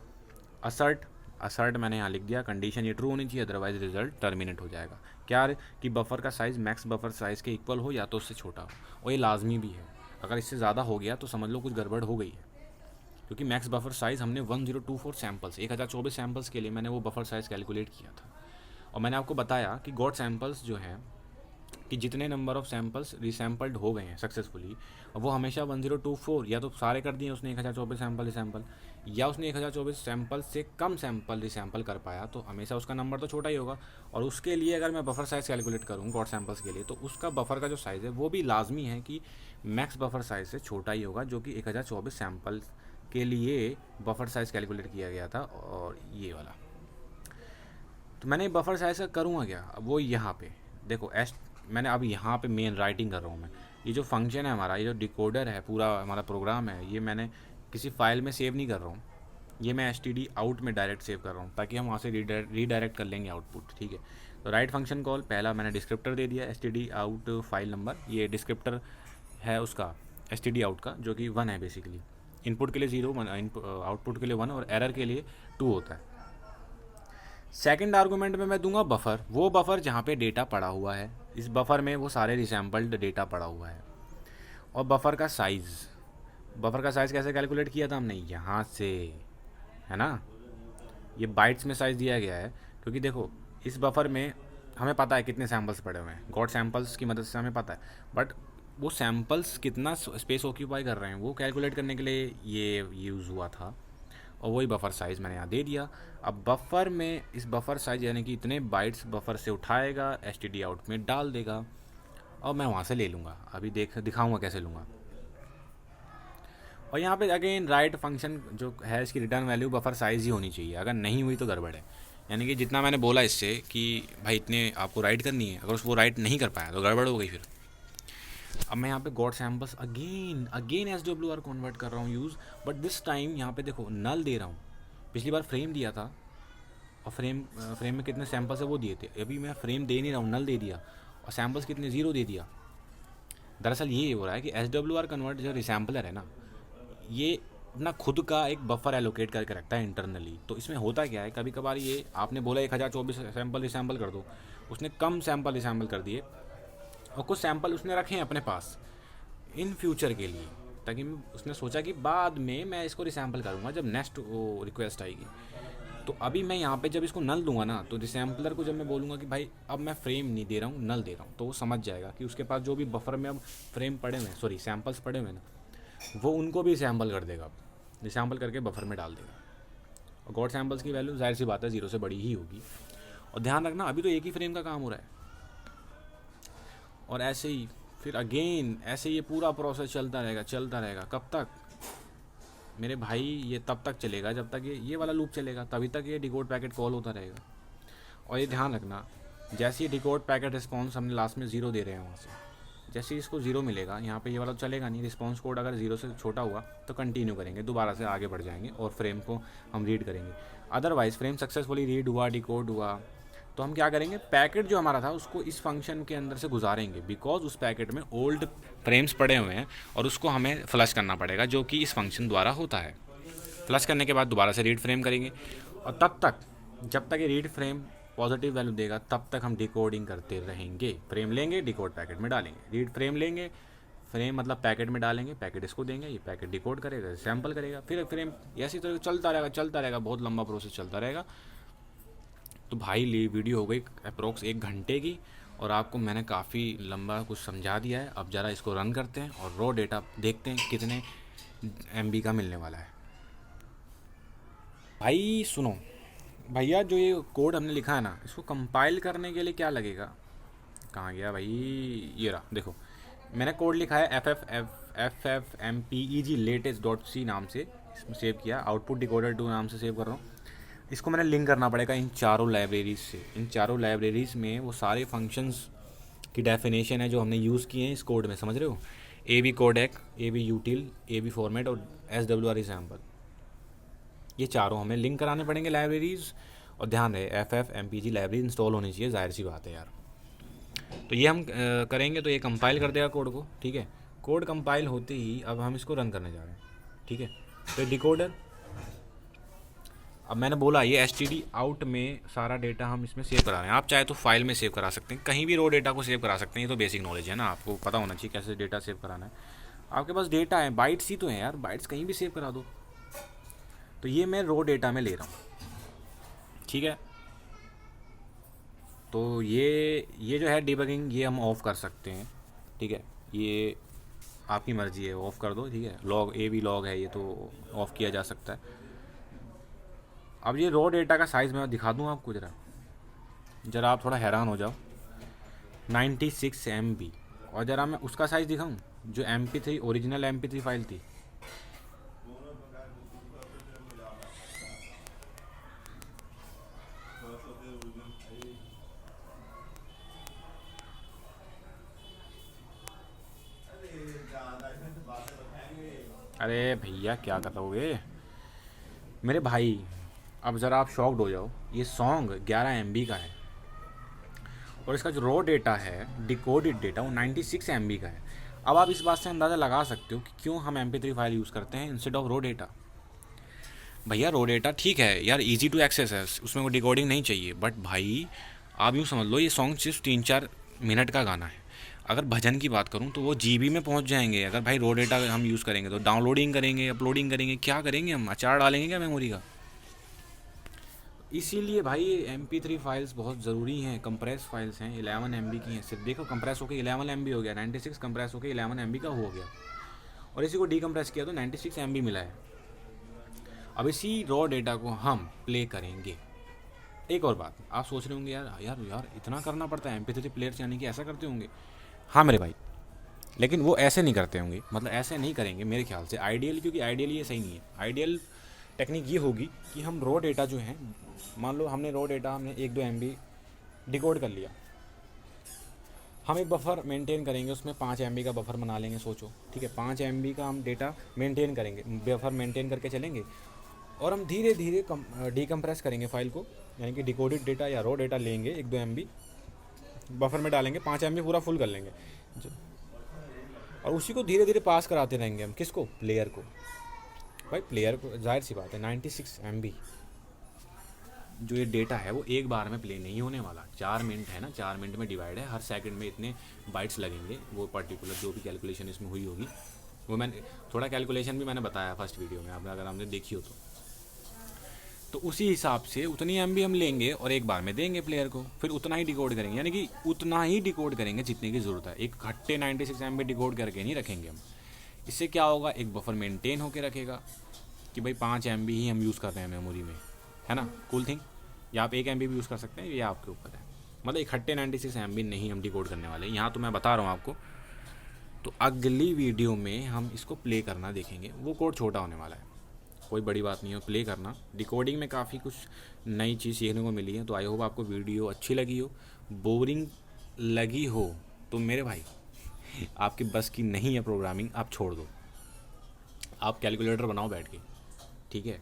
असर्ट मैंने यहाँ लिख दिया, कंडीशन ये ट्रू होनी चाहिए, अदरवाइज रिजल्ट टर्मिनेट हो जाएगा। क्या कि बफर का साइज़ मैक्स बफर साइज़ के इक्वल हो या तो उससे छोटा हो, और ये लाजमी भी है। अगर इससे ज़्यादा हो गया तो समझ लो कुछ गड़बड़ हो गई है, क्योंकि मैक्स बफर साइज़ हमने 1024 सैम्पल्स 1024 सैम्पल्स के लिए मैंने वो बफर साइज़ कैलकुलेट किया था। और मैंने आपको बताया कि गॉड सैम्पल्स जो हैं कि जितने नंबर ऑफ़ सैम्पल्स रिसैम्पल्ड हो गए हैं सक्सेसफुली, वो हमेशा 1024 या तो सारे कर दिए उसने 1024 सैम्पल रिसैम्पल, या उसने 1024 सैम्पल से कम सैम्पल रिसैम्पल कर पाया, तो हमेशा उसका नंबर तो छोटा ही होगा। और उसके लिए अगर मैं बफर साइज़ कैलकुलेट करूँ गॉड सैम्पल्स के लिए, तो उसका बफर का जो साइज़ है वो भी लाजमी है कि मैक्स बफर साइज़ से छोटा ही होगा, जो कि 1024 सैम्पल के लिए बफर साइज़ कैलकुलेट किया गया था, और ये वाला। तो मैंने बफर साइज़ का करूँगा क्या, अब वो यहाँ पे देखो मैंने अब यहाँ पे मेन राइटिंग कर रहा हूँ मैं। ये जो फंक्शन है हमारा, ये जो डिकोडर है, पूरा हमारा प्रोग्राम है, ये मैंने किसी फाइल में सेव नहीं कर रहा हूँ, ये मैं std आउट में डायरेक्ट सेव कर रहा हूँ, ताकि हम वहाँ से रीडायरेक्ट कर लेंगे आउटपुट। ठीक है, तो राइट फंक्शन कॉल, पहला मैंने डिस्क्रिप्टर दे दिया std आउट फाइल नंबर, ये डिस्क्रिप्टर है उसका std आउट का, जो कि 1 है बेसिकली। इनपुट के लिए 0, आउटपुट के लिए 1 और एरर के लिए 2 होता है। सेकंड आर्गूमेंट में मैं दूंगा बफर, वो बफर जहाँ पे डेटा पड़ा हुआ है, इस बफर में वो सारे रिसैम्पल्ड डेटा पड़ा हुआ है। और बफर का साइज़ कैसे कैलकुलेट किया था हमने, यहाँ से, है ना, ये बाइट्स में साइज़ दिया गया है, क्योंकि देखो इस बफर में हमें पता है कितने सैम्पल्स पड़े हुए हैं, गॉड सैम्पल्स की मदद से हमें पता है, बट वो सैम्पल्स कितना स्पेस ऑक्यूपाई कर रहे हैं वो कैलकुलेट करने के लिए ये यूज़ हुआ था, और वही बफर साइज़ मैंने यहाँ दे दिया। अब बफर में इस बफर साइज़ यानी कि इतने बाइट्स बफर से उठाएगा, std आउट में डाल देगा, और मैं वहाँ से ले लूँगा। अभी दिखाऊँगा कैसे लूँगा। और यहाँ पे अगेन राइट फंक्शन जो है, इसकी रिटर्न वैल्यू बफर साइज़ ही होनी चाहिए, अगर नहीं हुई तो गड़बड़ है। यानी कि जितना मैंने बोला इससे कि भाई इतने आपको राइट करनी है, अगर वो राइट नहीं कर पाया तो गड़बड़ हो गई फिर। अब मैं यहाँ पे God samples again SWR convert कर रहा हूँ यूज़, बट दिस टाइम यहाँ पे देखो नल दे रहा हूँ। पिछली बार फ्रेम दिया था, और फ्रेम में कितने सैम्पल्स है वो दिए थे, अभी मैं फ्रेम दे नहीं रहा हूँ, नल दे दिया, और सैम्पल्स कितने 0 दे दिया। दरअसल ये हो रहा है कि SWR कन्वर्ट जो रिसैम्पलर है ना, ये अपना खुद का एक बफर एलोकेट करके रखता है इंटरनली। तो इसमें होता क्या है, कभी कभार ये आपने बोला 1024 सैम्पल रिसैम्पल कर दो, उसने कम सैम्पल रिसैम्पल कर दिए, और कुछ सैम्पल उसने रखे हैं अपने पास इन फ्यूचर के लिए, ताकि उसने सोचा कि बाद में मैं इसको रिसैम्पल करूँगा जब नेक्स्ट वो रिक्वेस्ट आएगी। तो अभी मैं यहाँ पे जब इसको नल दूंगा ना, तो रिसैम्पलर को जब मैं बोलूँगा कि भाई अब मैं फ्रेम नहीं दे रहा हूँ, नल दे रहा हूँ, तो वो समझ जाएगा कि उसके पास जो भी बफर में अब फ्रेम पड़े हुए हैं, सॉरी सैम्पल्स पड़े हुए हैं ना, वो उनको भी सैम्पल कर देगा, रिसैम्पल करके बफर में डाल देगा। और गॉड सैम्पल्स की वैल्यू जाहिर सी बात है 0 से बड़ी ही होगी। और ध्यान रखना अभी तो एक ही फ्रेम का काम हो रहा है, और ऐसे ही फिर अगेन ऐसे ये पूरा प्रोसेस चलता रहेगा। कब तक मेरे भाई, ये तब तक चलेगा जब तक ये वाला लूप चलेगा, तभी तक ये डिकोड पैकेट कॉल होता रहेगा। और ये ध्यान रखना, जैसे ये डिकोड पैकेट रिस्पॉन्स हमने लास्ट में 0 दे रहे हैं, वहाँ से जैसे इसको 0 मिलेगा, यहाँ पे ये वाला तो चलेगा नहीं, रिस्पॉन्स कोड अगर 0 से छोटा हुआ तो कंटिन्यू करेंगे, दोबारा से आगे बढ़ जाएंगे और फ्रेम को हम रीड करेंगे। अदरवाइज़ फ्रेम सक्सेसफुली रीड हुआ, डिकोड हुआ, तो हम क्या करेंगे, पैकेट जो हमारा था उसको इस फंक्शन के अंदर से गुजारेंगे, बिकॉज उस पैकेट में ओल्ड फ्रेम्स पड़े हुए हैं, और उसको हमें फ्लश करना पड़ेगा, जो कि इस फंक्शन द्वारा होता है। फ्लश करने के बाद दोबारा से रीड फ्रेम करेंगे, और तब तक जब तक ये रीड फ्रेम पॉजिटिव वैल्यू देगा तब तक हम डिकोडिंग करते रहेंगे। फ्रेम लेंगे, डिकोड पैकेट में डालेंगे, रीड फ्रेम लेंगे, फ्रेम मतलब पैकेट में डालेंगे, पैकेट इसको देंगे, ये पैकेट डिकोड करेगा, सैम्पल करेगा, फिर फ्रेम, ऐसी तरह चलता रहेगा, बहुत लंबा प्रोसेस चलता रहेगा। तो भाई वीडियो हो गई अप्रोक्स 1 घंटे की, और आपको मैंने काफ़ी लंबा कुछ समझा दिया है। अब ज़रा इसको रन करते हैं और रॉ डेटा देखते हैं कितने MB का मिलने वाला है। भाई सुनो भैया, जो ये कोड हमने लिखा है ना, इसको कंपाइल करने के लिए क्या लगेगा, कहाँ गया भाई, ये रहा देखो, मैंने कोड लिखा है FFmpeg latest डॉट सी नाम से, इसमें सेव किया, आउटपुट डिकोडर 2 नाम से सेव कर रहा हूँ। इसको मैंने लिंक करना पड़ेगा इन चारों लाइब्रेरीज से। इन चारों लाइब्रेरीज में वो सारे फंक्शंस की डेफिनेशन है जो हमने यूज़ किए हैं इस कोड में, समझ रहे हो। AB codec, AB util, AB format और SWR सैम्पल, ये चारों हमें लिंक कराने पड़ेंगे लाइब्रेरीज। और ध्यान रहे FFmpeg लाइब्रेरी इंस्टॉल होनी चाहिए, जाहिर सी बात है यार। तो ये हम करेंगे तो ये कंपाइल कर देगा कोड को, ठीक है। कोड कंपाइल होते ही अब हम इसको रन करने जा रहे हैं, ठीक है। तो डिकोडर, अब मैंने बोला ये std आउट में सारा डेटा हम इसमें सेव करा रहे हैं। आप चाहे तो फाइल में सेव करा सकते हैं, कहीं भी रो डेटा को सेव करा सकते हैं। ये तो बेसिक नॉलेज है ना, आपको पता होना चाहिए कैसे डेटा सेव कराना है। आपके पास डेटा है, बाइट्स ही तो है यार, बाइट्स कहीं भी सेव करा दो। तो ये मैं रो डेटा में ले रहा हूँ, ठीक है। तो ये जो है डिबगिंग, ये हम ऑफ़ कर सकते हैं, ठीक है। ये आपकी मर्ज़ी है, ऑफ़ कर दो, ठीक है। लॉग AB लॉग है, ये तो ऑफ़ किया जा सकता है। अब ये रो डेटा का साइज़ मैं दिखा दूँ आपको, ज़रा आप थोड़ा हैरान हो जाओ, 96 MB। और ज़रा मैं उसका साइज़ दिखाऊँ जो MP3 ओरिजिनल MP3 फाइल थी, अरे भैया क्या करोगे मेरे भाई। अब ज़रा आप शॉक्ड हो जाओ, ये सॉन्ग 11 MB का है और इसका जो रो डेटा है, डिकोडेड डेटा, वो 96 MB का है। अब आप इस बात से अंदाज़ा लगा सकते हो कि क्यों हम MP3 फाइल यूज़ करते हैं इंस्टेड ऑफ रो डेटा। भैया रो डेटा ठीक है यार, इजी टू एक्सेस है, उसमें कोई डिकोडिंग नहीं चाहिए, बट भाई आप यूँ समझ लो ये सॉन्ग सिर्फ 3-4 मिनट का गाना है। अगर भजन की बात करूँ तो वो GB में पहुँच जाएंगे। अगर भाई रो डेटा हम यूज़ करेंगे तो डाउनलोडिंग करेंगे, अपलोडिंग करेंगे, क्या करेंगे हम, अचार डालेंगे क्या मेमोरी का। इसीलिए भाई MP3 फाइल्स बहुत ज़रूरी हैं। कंप्रेस फाइल्स हैं, 11 MB की हैं सिर्फ। देखो कंप्रेस होकर 11 MB हो गया, 96 कंप्रेस होकर 11 MB का हो गया, और इसी को डीकम्प्रेस किया तो 96 MB मिला है। अब इसी रॉ डेटा को हम प्ले करेंगे। एक और बात, आप सोच रहे होंगे यार यार यार इतना करना पड़ता है, MP3 प्लेयर्स यानी कि ऐसा करते होंगे। हाँ मेरे भाई, लेकिन वो ऐसे नहीं करते होंगे, मतलब ऐसे नहीं करेंगे मेरे ख्याल से आइडियल, क्योंकि आइडियल ये सही नहीं है। आइडियल टेक्निक ये होगी कि हम रॉ डेटा जो है, मान लो हमने रॉ डेटा हमने 1-2 MB डिकोड कर लिया, हम एक बफ़र मेंटेन करेंगे, उसमें 5 MB का बफ़र बना लेंगे, सोचो, ठीक है। 5 MB का हम डेटा मेंटेन करेंगे, बफ़र मेंटेन करके चलेंगे, और हम धीरे धीरे डीकम्प्रेस करेंगे फाइल को, यानी कि डिकोडेड डेटा या रॉ डेटा लेंगे, 1-2 MB बफर में डालेंगे, 5 MB पूरा फुल कर लेंगे, और उसी को धीरे धीरे पास कराते रहेंगे हम, किसको, प्लेयर को। भाई प्लेयर को जाहिर सी बात है 96 MB जो ये डेटा है वो एक बार में प्ले नहीं होने वाला। 4 मिनट है ना, 4 मिनट में डिवाइड है, हर सेकंड में इतने बाइट्स लगेंगे। वो पर्टिकुलर जो भी कैलकुलेशन इसमें हुई होगी, वो मैंने थोड़ा कैलकुलेशन भी मैंने बताया फर्स्ट वीडियो में, आपने अगर हमने देखी हो तो उसी हिसाब से उतनी MB हम लेंगे और एक बार में देंगे प्लेयर को, फिर उतना ही डिकोड करेंगे, यानी कि उतना ही डिकोड करेंगे जितने की ज़रूरत है। एक खट्टे 96 MB डिकोड करके नहीं रखेंगे हम। इससे क्या होगा, एक बफर मेंटेन होकर रखेगा कि भाई 5 MB ही हम यूज़ कर रहे हैं मेमोरी में, है ना, कूल थिंग। या आप 1 MB भी यूज़ कर सकते हैं, ये आपके ऊपर है। मतलब एक खट्टे 96 MB नहीं हम डिकोड करने वाले, यहाँ तो मैं बता रहा हूँ आपको। तो अगली वीडियो में हम इसको प्ले करना देखेंगे, वो कोड छोटा होने वाला है, कोई बड़ी बात नहीं है, प्ले करना। डिकोडिंग में काफ़ी कुछ नई चीज़ सीखने को मिली है, तो आई होप आपको वीडियो अच्छी लगी हो। बोरिंग लगी हो तो मेरे भाई आपकी बस की नहीं है प्रोग्रामिंग, आप छोड़ दो, आप कैलकुलेटर बनाओ बैठ के, ठीक है।